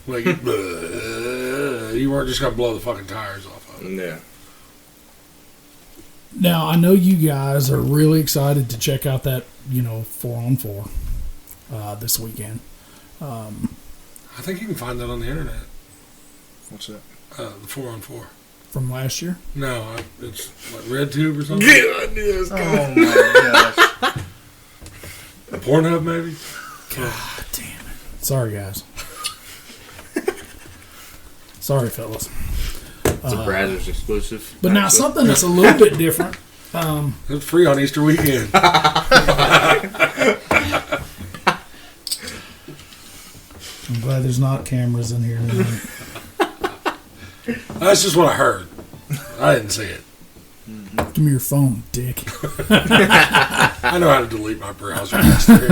Like, you weren't just gonna blow the fucking tires off of it. Yeah. Now, I know you guys are really excited to check out that, 4-on-4 this weekend. I think you can find that on the internet. What's that? The 4-on-4. From last year. No, it's like RedTube or something. Oh my gosh. Pornhub, maybe. God damn it. Sorry, guys. Sorry, fellas. It's a Brazzers exclusive. But now actually. something that's a little bit different. It's free on Easter weekend. I'm glad there's not cameras in here tonight. That's just what I heard. I didn't see it. Give me your phone, dick. I know how to delete my browser history.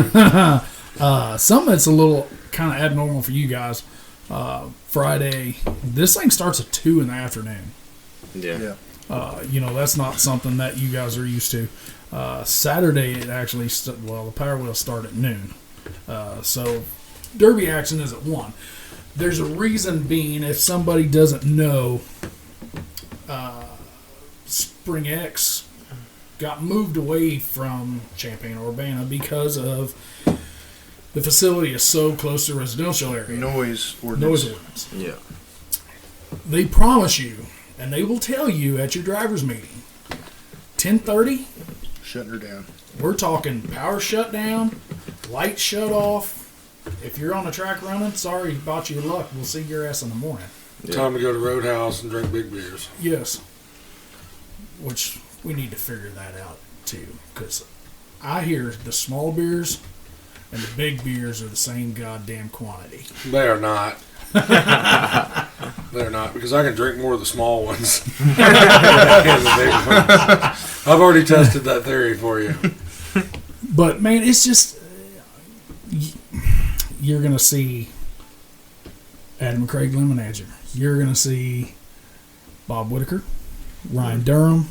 Something that's a little kind of abnormal for you guys. Friday, this thing starts at 2 in the afternoon. Yeah. That's not something that you guys are used to. Saturday, it actually, the Power Wheels start at noon. So, Derby action is at 1. There's a reason being, if somebody doesn't know, Spring X got moved away from Champaign-Urbana because of the facility is so close to a residential area. Noise ordinance. Noise ordinance. Yeah. They promise you, and they will tell you at your driver's meeting, 10:30, Shutting her down. we're talking power shutdown, lights shut off. If you're on the track running, sorry about your luck. We'll see your ass in the morning. Time to go to Roadhouse and drink big beers. Yes. Which we need to figure that out too, because I hear the small beers and the big beers are the same goddamn quantity. They are not. They're not, because I can drink more of the small ones than the big ones. I've already tested that theory for you. But man, it's just you're gonna see Adam Craig Lemonadger. You're gonna see Bob Whitaker, Ryan Durham,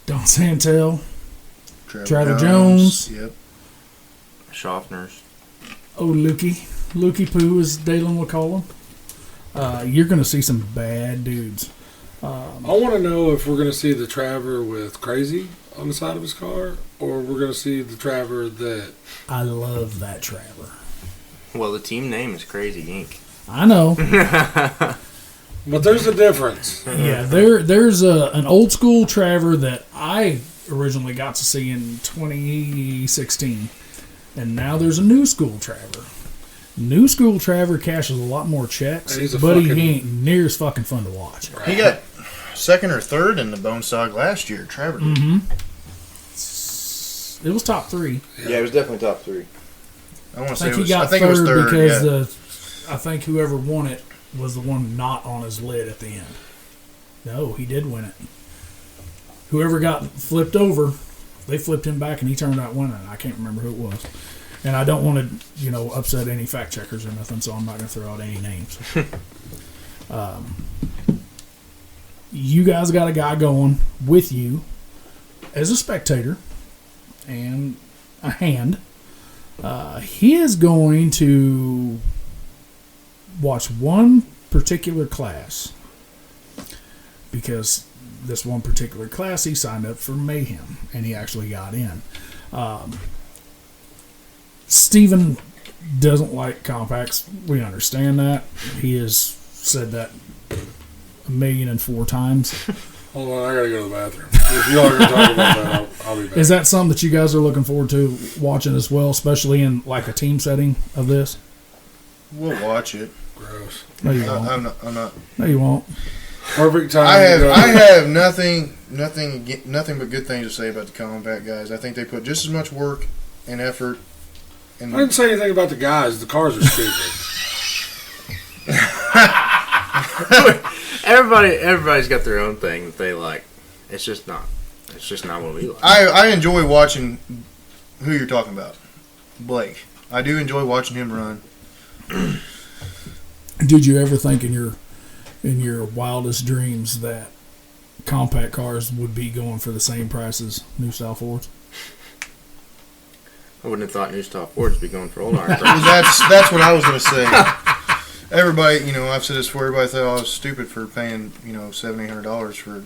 Don Santel, Trevor Jones. Yep. Schaffner's. Oh, Lukey Poo, as Dalen will call him. You're going to see some bad dudes. I want to know if we're going to see the Traver with Crazy on the side of his car, or we're going to see the Traver that... I love that Traver. Well, the team name is Crazy Inc. I know. But there's a difference. Yeah, there's an old school Traver that I originally got to see in 2016. And now there's a new school Traver. New school Traver cashes a lot more checks, And he's a but fucking- he ain't near as fucking fun to watch. He got second or third in the Bone Sog last year, Trevor. Mm-hmm. It was top 3. Yeah, it was definitely top 3. I want to I say think it he was. got I think it was third third. because Yeah. I think whoever won it was the one not on his lid at the end. No, he did win it. Whoever got flipped over, they flipped him back and he turned out winning. I can't remember who it was. And I don't want to, upset any fact checkers or nothing, so I'm not going to throw out any names. You guys got a guy going with you as a spectator and a hand. He is going to watch one particular class because this one particular class he signed up for Mayhem and he actually got in. Steven doesn't like compacts. We understand that. He has said that 1,004,000 times. Hold on, I gotta go to the bathroom. If y'all are gonna talk about that, I'll be back. Is that something that you guys are looking forward to watching as well, especially in like a team setting of this? We'll watch it. Gross. No, you won't. I'm not. No, you won't. Perfect time. I to go. have nothing but good things to say about the compact guys. I think they put just as much work and effort. I didn't say anything about the guys. The cars are stupid. Everybody's got their own thing that they like. It's just not what we like. I enjoy watching who you're talking about, Blake. I do enjoy watching him run. Did you ever think in your wildest dreams that compact cars would be going for the same price as new style Fords? I wouldn't have thought new style Fords would be going for old iron. That's what I was gonna say. Everybody, I've said this before. Everybody thought I was stupid for paying, $700-800 for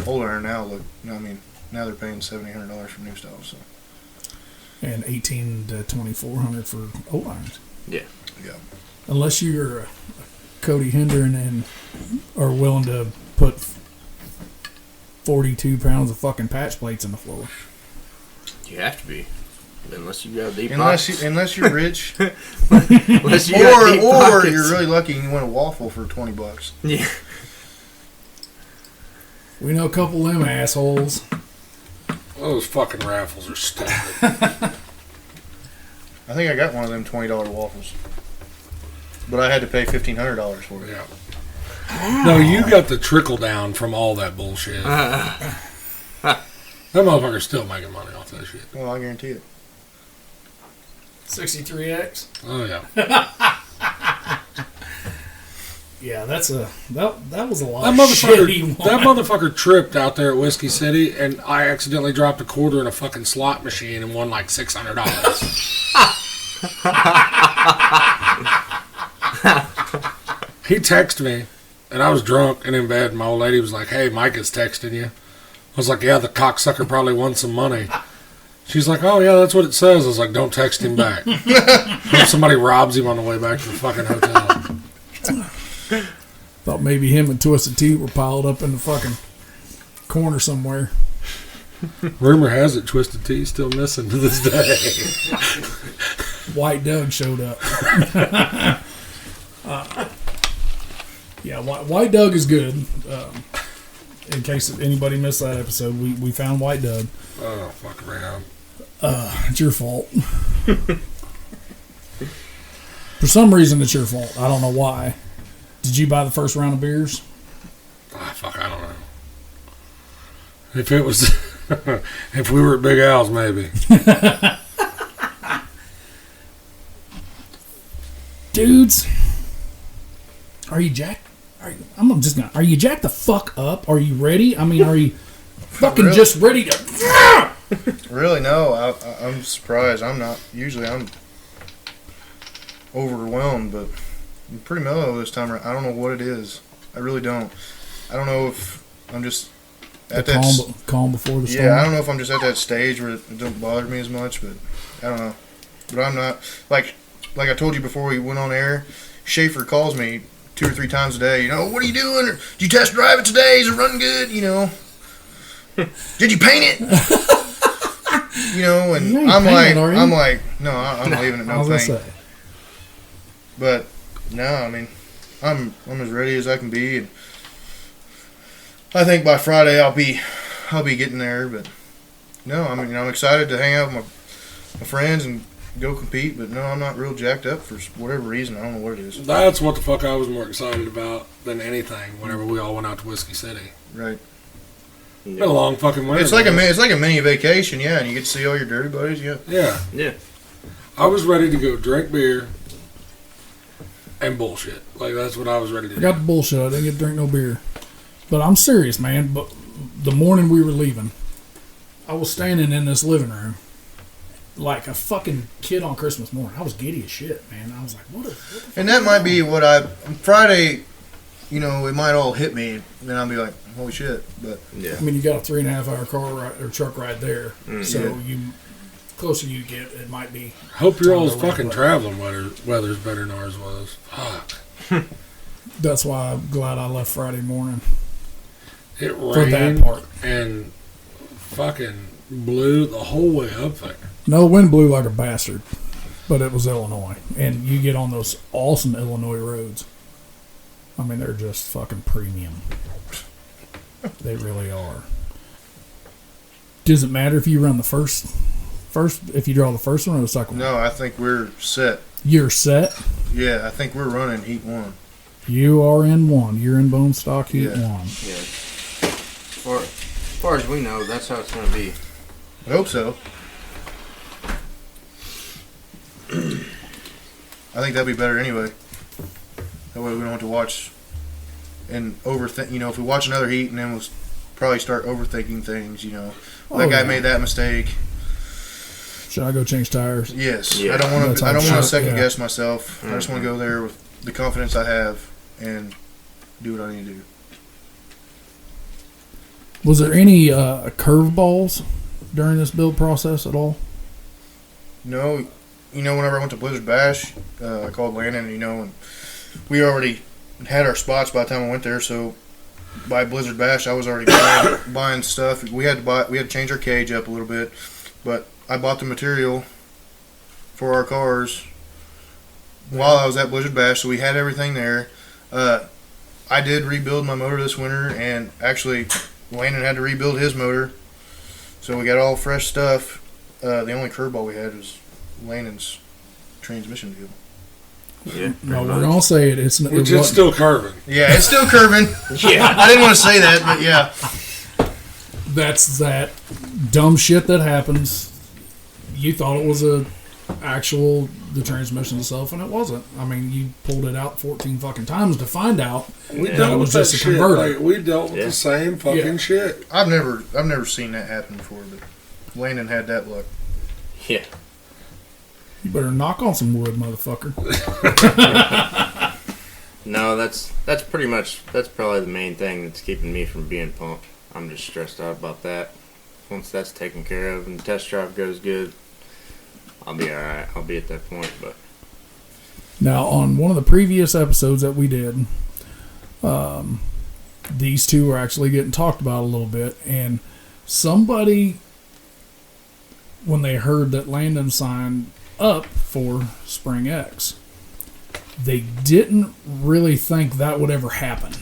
old iron. Now look, now they're paying $700-800 for new style. So And $1,800 to $2,400 for old irons. Yeah. yeah. Unless you're Cody Hendren and are willing to put 42 pounds of fucking patch plates in the floor. You have to be. Unless you got deep Unless pockets. unless you're rich, Unless you got deep or pockets. you're really lucky and you win a waffle for $20. Yeah. We know a couple of them assholes. Those fucking raffles are stupid. I think I got one of them $20 waffles, but I had to pay $1,500 for it. Yeah. No, you got the trickle down from all that bullshit. That motherfucker's still making money off that shit. Well, I guarantee it. 63X. Oh yeah. Yeah, that was a lot That of shit he motherfucker, won. that motherfucker tripped out there at Whiskey City, and I accidentally dropped a quarter in a fucking slot machine and won like $600. He texted me, and I was drunk and in bed. And my old lady was like, "Hey, Mike is texting you." I was like, "Yeah, the cocksucker probably won some money." She's like, "Oh yeah, that's what it says." I was like, "Don't text him back. If somebody robs him on the way back to the fucking hotel." Thought maybe him and Twisted Tea were piled up in the fucking corner somewhere. Rumor has it Twisted Tea's still missing to this day. White Doug showed up. Yeah, White Doug is good. In case anybody missed that episode, we found White Doug. Oh, fuck around. It's your fault. For some reason, it's your fault. I don't know why. Did you buy the first round of beers? Ah, fuck, I don't know. If it was, if we were at Big Al's, maybe. Dudes, are you jacked? Are you jacked the fuck up? Are you ready? I mean, are you fucking Really? just ready to? Really, no. I'm surprised. I'm not. Usually, I'm overwhelmed, but I'm pretty mellow this time. I don't know what it is. I really don't. I don't know if I'm just at that. Calm before the storm. Yeah, I don't know if I'm just at that stage where it don't bother me as much, but I don't know. But I'm not like I told you before we went on air. Schaefer calls me 2 or 3 times a day. What are you doing? Or, did you test drive it today? Is it running good? Did you paint it? And You ain't I'm painting, are you? like, no, I'm leaving it I no was gonna paint. say. But no, I mean, I'm as ready as I can be, and I think by Friday I'll be getting there. But no, I mean, I'm excited to hang out with my friends and go compete. But no, I'm not real jacked up for whatever reason. I don't know what it is. That's what the fuck I was more excited about than anything whenever we all went out to Whiskey City. Right? It's been a long fucking winter. It's like man. it's like a mini vacation, yeah, and you get to see all your dirty buddies. Yeah, Yeah. Yeah. I was ready to go drink beer and bullshit. Like, that's what I was ready to I do. got the bullshit. I didn't get to drink no beer. But I'm serious, man. But the morning we were leaving, I was standing in this living room like a fucking kid on Christmas morning. I was giddy as shit, man. I was like, what the fuck? and that might be what Friday. It might all hit me, and then I'll be like, holy shit. But Yeah. I mean, you got a 3.5 hour car ride, or truck ride there. So Yeah. you closer you get, it might be. Hope your all's Time to fucking wrap up. traveling weather's better than ours was. Fuck. That's why I'm glad I left Friday morning It for that rained part. and fucking blew the whole way up there. No, wind blew like a bastard, but it was Illinois, and you get on those awesome Illinois roads. I mean, they're just fucking premium. They really are. Does it matter if you run the first if you draw the first one or the second one? no, I think we're set. You're set. Yeah, I think we're running Heat 1. You are in one. You're in Bone Stock Heat Yeah. 1. Yeah. As far as we know, that's how it's going to be. I hope so. I think that'd be better anyway. That way we don't have to watch and overthink. You know, if we watch another heat and then we'll probably start overthinking things. You know, that guy made that mistake. Should I go change tires? Yes, Yeah. I don't want That's to. I don't how want to shit- second yeah. guess myself. I just want to go there with the confidence I have and do what I need to do. Was there any curveballs during this build process at all? No, you know, whenever I went to Blizzard Bash, I called Landon, you know, and we already had our spots by the time I went there. So by Blizzard Bash, I was already buying stuff. We had to change our cage up a little bit, but I bought the material for our cars while I was at Blizzard Bash, so we had everything there. I did rebuild my motor this winter, and actually, Landon had to rebuild his motor, so we got all fresh stuff. The only curveball we had was Landon's transmission deal. Yeah. No, we're gonna say it. It's Which is still curving. Yeah, it's still curving. Yeah. I didn't want to say that, but yeah. That's that dumb shit that happens. You thought it was the transmission itself, and it wasn't. I mean, you pulled it out 14 fucking times to find out We that it dealt was with just that a shit. converter. Like, we dealt with Yeah. the same fucking Yeah. shit. I've never seen that happen before, but Landon had that luck. Yeah. You better knock on some wood, motherfucker. No, that's probably the main thing that's keeping me from being pumped. I'm just stressed out about that. Once that's taken care of and the test drive goes good, I'll be alright. I'll be at that point, but Now, on one of the previous episodes that we did, these two were actually getting talked about a little bit, and somebody, when they heard that Landon signed up for Spring X, they didn't really think that would ever happen.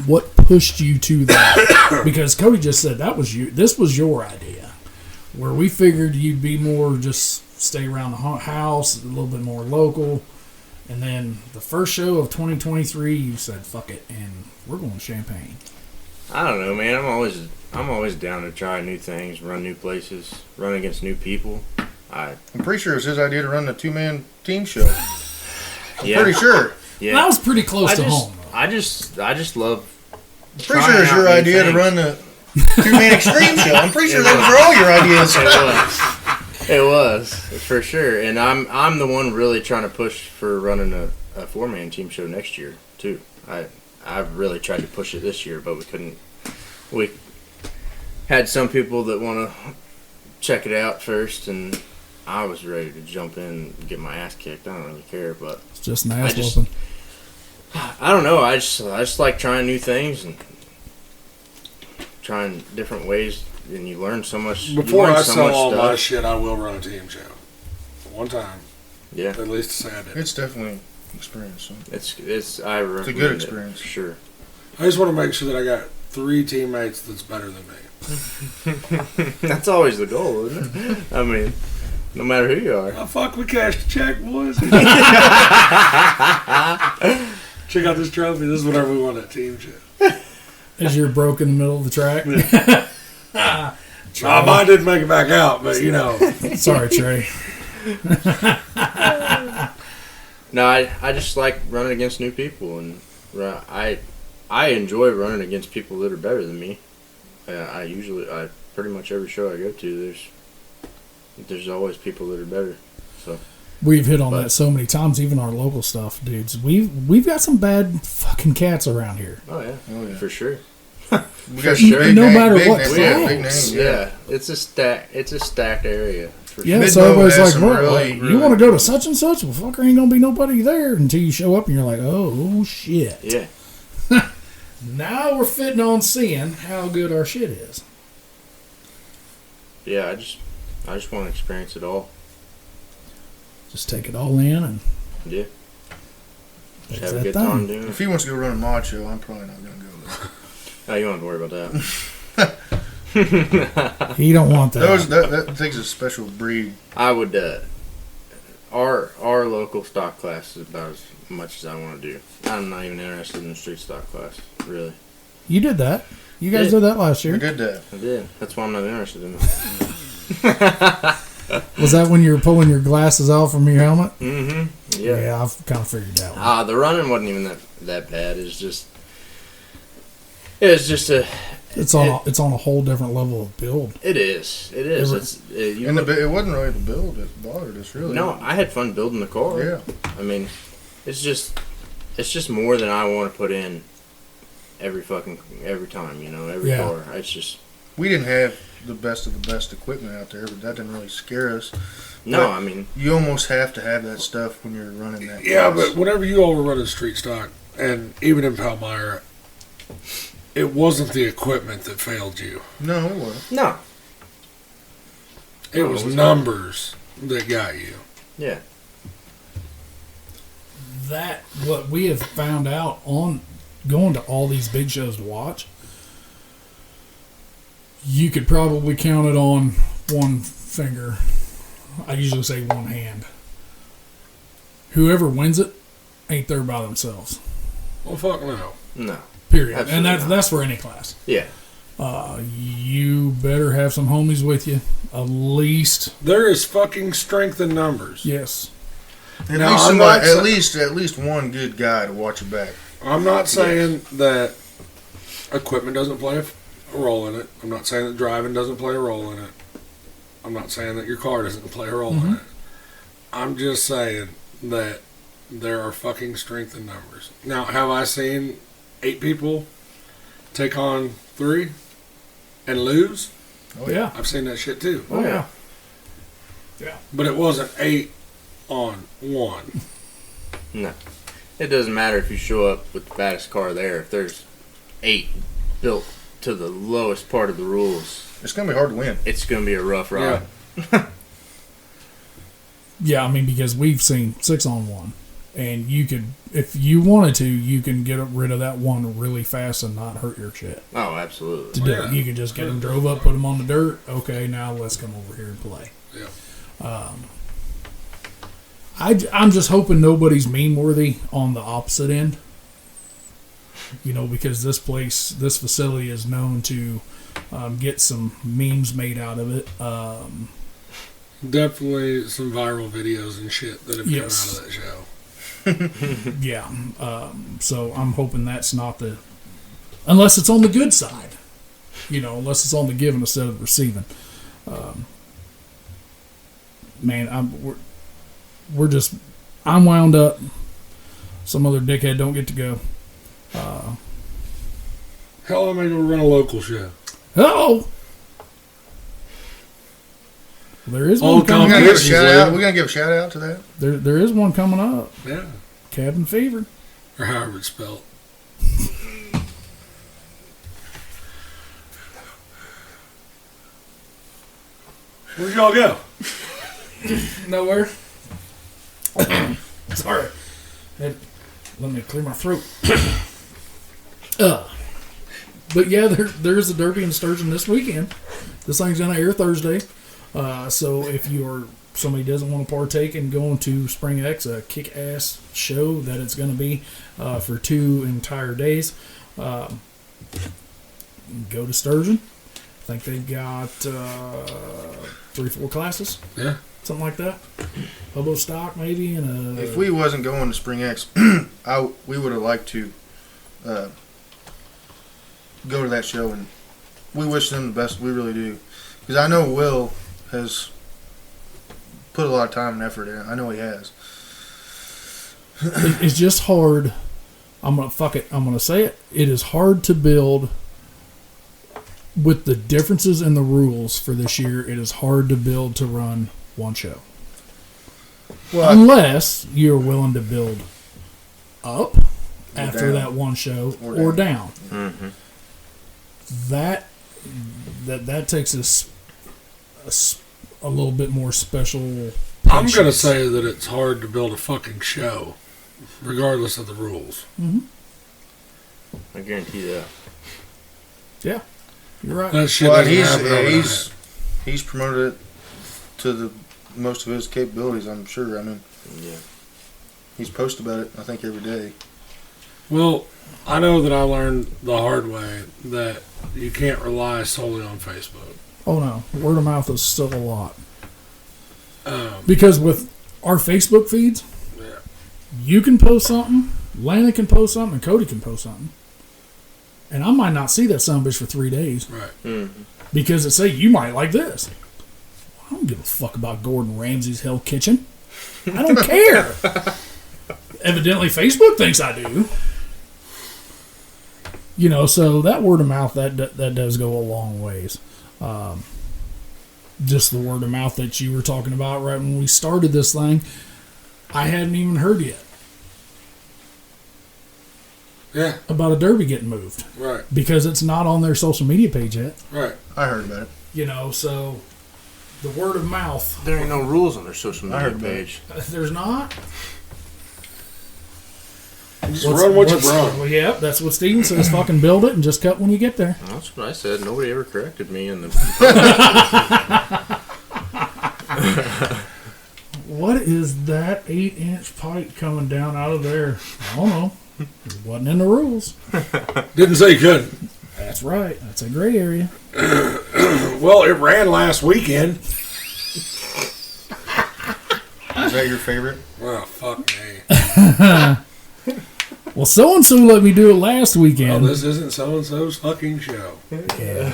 What pushed you to that? Because Cody just said that was you. This was your idea, where we figured you'd be more just stay around the house, a little bit more local. And then the first show of 2023, you said "fuck it," and we're going to Champaign. I don't know, man. I'm always down to try new things, run new places, run against new people. I'm pretty sure it was his idea to run the two-man team show. Yeah, Pretty sure. yeah. That was pretty close to home. Though. I just love. Pretty sure it was your idea to run the two-man extreme show. I'm pretty sure those were all your ideas. It was for sure, and I'm the one really trying to push for running a 4-man team show next year too. I've really tried to push it this year, but we couldn't. We had some people that want to check it out first, and I was ready to jump in and get my ass kicked. I don't really care, but It's just an ass I just- whooping. I don't know. I just like trying new things and trying different ways, and you learn so much. Before you learn I so sell much all stuff. my shit, I will run a team show. One time. Yeah, At least to say I did. It's definitely an experience. So. it's I recommend good it, experience. for sure. I just want to make sure that I got 3 teammates that's better than me. That's always the goal, isn't it? I mean, no matter who you are. Oh, fuck, we cashed a check, boys. Check out this trophy. This is whatever we want at team show. As you're broke in the middle of the track. Mine didn't make it back out, but you know. Sorry, Trey. No, I just like running against new people, and I enjoy running against people that are better than me. I pretty much every show I go to, there's always people that are better. So We've hit on that so many times, even our local stuff, dudes. We've got some bad fucking cats around here. oh yeah, Oh, yeah. for sure. We got sure. big No name- matter big what names, class. yeah, big names. Yeah, it's a stacked area. For Yeah, sure. so Midmo everybody's has like, some "What? really, you really want to go good to such and such? Well, fucker, ain't gonna be nobody there until you show up, and you're like, oh shit." Yeah, Now we're fitting on seeing how good our shit is. yeah. I just want to experience it all. Just take it all in and Yeah, that's just have a that good thing. time doing If it. he wants to go run a mod show, I'm probably not going to go there. Oh, you don't have to worry about that. He don't want that. That takes a special breed. I would. Our local stock class is about as much as I want to do. I'm not even interested in the street stock class, really. You did that. You guys Yeah. did that last We year. did that. I did. That's why I'm not interested in it. Was that when you were pulling your glasses out from your helmet? Mm-hmm. Yeah, I've kind of figured that one. The running wasn't even that bad. It's just a. It's on a whole different level of build. It is. It is. And it wasn't really the build that bothered us, really. No, I had fun building the car. Yeah. I mean, it's just more than I want to put in every time. Every Yeah. car. It's just We didn't have the best of the best equipment out there, but that didn't really scare us. no. But I mean, you almost have to have that stuff when you're running that. Yeah, class. but whenever you all were running street stock, and even in Palmyra, it wasn't the equipment that failed you. No, it wasn't. no. It was numbers that got you. Yeah. That what we have found out on going to all these big shows to watch, you could probably count it on one finger. I usually say one hand. Whoever wins it ain't there by themselves. Well, fuck no. No. Period. Absolutely And not. that's for any class. Yeah. You better have some homies with you. At least, There is fucking strength in numbers. yes. At Now, least I'm somebody, not at least one good guy to watch your back. I'm not saying that equipment doesn't play a role in it. I'm not saying that driving doesn't play a role in it. I'm not saying that your car doesn't play a role in it. I'm just saying that there are fucking strength in numbers. Now, have I seen 8 people take on 3 and lose? Oh, Yeah. I've seen that shit too. Oh, yeah. But it wasn't 8 on 1. No. It doesn't matter if you show up with the baddest car there. If there's 8 built to the lowest part of the rules, It's going to be hard to win. it's going to be a rough ride. Yeah, I mean, because we've seen 6-on-1. And you could, if you wanted to, you can get rid of that one really fast and not hurt your shit. Oh, absolutely. To do it. You can just get them drove up, put them on the dirt. Okay, now let's come over here and play. Yeah. I'm just hoping nobody's mean-worthy on the opposite end. You know, because this facility is known to get some memes made out of it. Definitely some viral videos and shit that have Yes. come out of that show. Yeah. So I'm hoping that's not the... Unless it's on the good side. You know, unless it's on the giving instead of the receiving. Man, I'm wound up. Some other dickhead don't get to go. Hell, I'm gonna go run a local show. Oh! There is Oh, one coming. We're going to give a Competition's shout out. leaving. We're going to give a shout out to that. There is one coming up. Yeah. Cabin Fever. Or however it's spelled. Where'd y'all go? Nowhere. Sorry. Let me clear my throat. But yeah, there's a Derby and Sturgeon this weekend. This thing's gonna air Thursday. So if somebody doesn't want to partake in going to Spring X, a kick-ass show that it's gonna be for 2 entire days, go to Sturgeon. I think they've got 3-4 classes. Yeah. Something like that. Hobo stock, maybe, and If we wasn't going to Spring X, we would have liked to go to that show, and we wish them the best. We really do, because I know Will has put a lot of time and effort in it. I know he has. it's just hard. I'm gonna say it. It is hard to build with the differences in the rules for this year. It is hard to build to run one show. Well, Unless you're willing to build up after down. that one show Or or down. down. Mm-hmm. That takes us a little bit more special. I'm gonna patience. say that it's hard to build a fucking show, regardless of the rules. I guarantee that. Yeah, you're right. That shit well, doesn't happen overnight. he's promoted it to the most of his capabilities. I'm sure. I mean, Yeah. he's posted about it. I think every day. Well, I know that I learned the hard way that you can't rely solely on Facebook. Oh no, word of mouth is still a lot. Because with our Facebook feeds, Yeah. you can post something, Lana can post something, and Cody can post something. And I might not see that son of a bitch for 3 days. Right. Because it say you might like this. I don't give a fuck about Gordon Ramsay's Hell Kitchen. I don't care. Evidently, Facebook thinks I do. You know, so that word of mouth that does go a long ways. Just the word of mouth that you were talking about right when we started this thing, I hadn't even heard yet Yeah. about a derby getting moved Right. because it's not on their social media page yet. Right. I heard about it. You know, so the word of mouth. There ain't no rules on their social I media heard about it. page. There's not. Just run what you what's- run. Well, yeah, that's what Steven says. Fucking build it and just cut when you get there. Well, that's what I said. Nobody ever corrected me in the. What is that 8-inch pipe coming down out of there? I don't know. It wasn't in the rules. Didn't say you couldn't. That's right. That's a gray area. Well, it ran last weekend. Is that your favorite? Well, fuck me. Well, so and so let me do it last Well, weekend. this isn't so and so's fucking show. Yeah.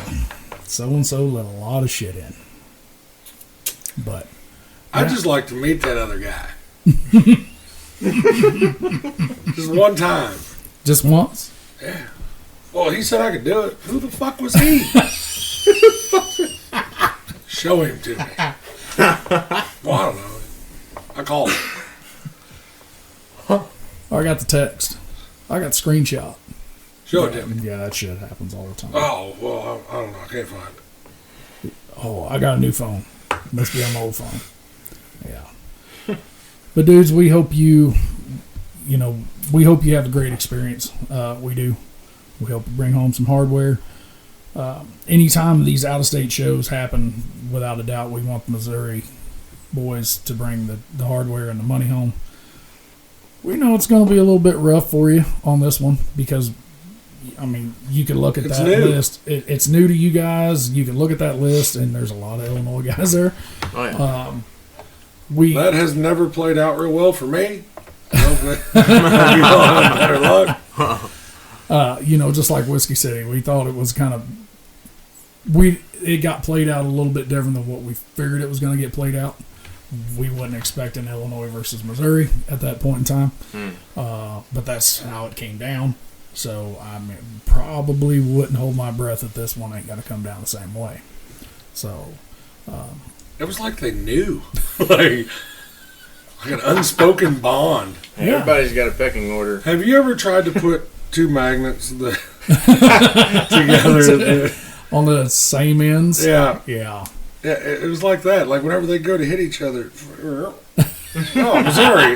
So and so let a lot of shit in. But I'd just like to meet that other guy. Just one time. just once. Yeah. Well, he said I could do it. Who the fuck was he? Show him to me. Well, I don't know. I called him. I got the text. I got the screenshot. Show it to me. Yeah, that shit happens all the time. Oh, well, I don't know. I can't find it. Oh, I got a new phone. Must be on my old phone. Yeah. But dudes, we hope we hope you have a great experience. We do. We hope to bring home some hardware. Anytime these out-of-state shows happen, without a doubt, we want the Missouri boys to bring the hardware and the money home. We know it's going to be a little bit rough for you on this one because, I mean, you can look at It's that new. list. It's new to you guys. You can look at that list, and there's a lot of Illinois guys there. Oh yeah. That has never played out real well for me. Hopefully, maybe I'll have better luck. Just like Whiskey City, we thought it was kind of it got played out a little bit different than what we figured it was going to get played out. We wasn't expecting Illinois versus Missouri at that point in time, but that's how it came down. So I probably wouldn't hold my breath that this one ain't going to come down the same way. So It was like they knew, like an unspoken bond. Hey, everybody's got a pecking order. Have you ever tried to put two magnets together? on the same ends, Yeah, yeah. yeah. It was like that. Like whenever they go to hit each other. Oh, Missouri.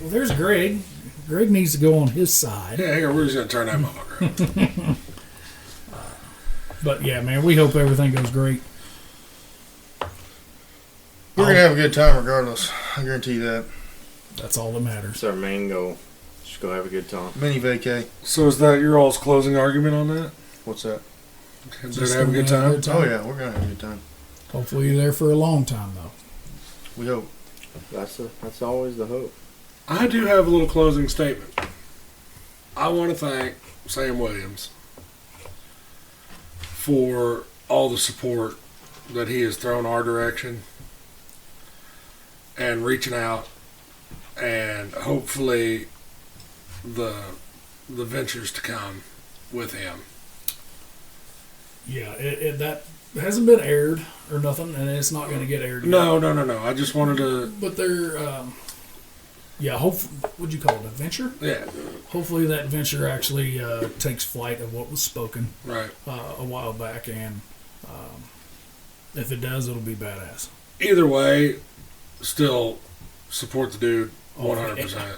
Well, there's Greg. Greg needs to go on his side. Yeah, here we're just gonna turn that motherfucker on. But yeah, man, we hope everything goes great. We're going to have a good time regardless. I guarantee you that. That's all that matters. That's our main goal. Just go have a good time. Mini vacay. So is that your all's closing argument on that? What's that? Did Just they have a good gonna time? Oh, yeah. We're going to have a good time. Hopefully you're there for a long time, though. We hope. That's always the hope. I do have a little closing statement. I want to thank Sam Williams for all the support that he has thrown our direction and reaching out, and hopefully the ventures to come with him. Yeah, that hasn't been aired or nothing, and it's not going to get aired. No. I just wanted to, But they're, what'd you call it, a venture? yeah, Hopefully that venture actually takes flight of what was spoken right. a while back, and if it does, it'll be badass. Either way, still support the dude 100%.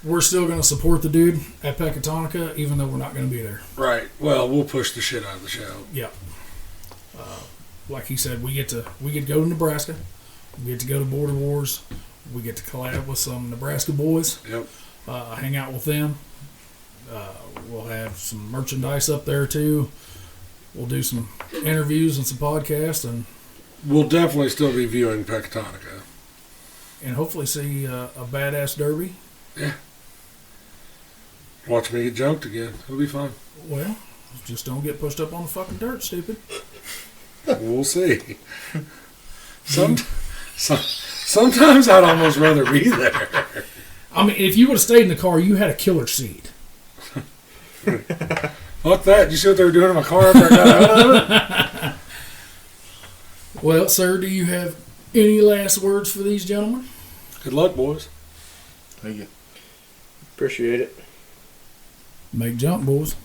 We're still going to support the dude at Pecatonica, even though we're not going to be there. Right. Well, we'll push the shit out of the show. Yeah. Like he said, we get to go to Nebraska. We get to go to Border Wars. We get to collab with some Nebraska boys. Yep. Hang out with them. We'll have some merchandise up there too. We'll do some interviews and some podcasts, and we'll definitely still be viewing Pecatonica. And hopefully see a badass derby. Watch me get junked again. It'll be fun. Well, just don't get pushed up on the fucking dirt, stupid. We'll see. Sometimes I'd almost rather be there. I mean, if you would have stayed in the car, you had a killer seat. Fuck that. Did you see what they were doing in my car after I got out of it? Well, sir, do you have any last words for these gentlemen? Good luck, boys. Thank you. Appreciate it. Make jump, boys.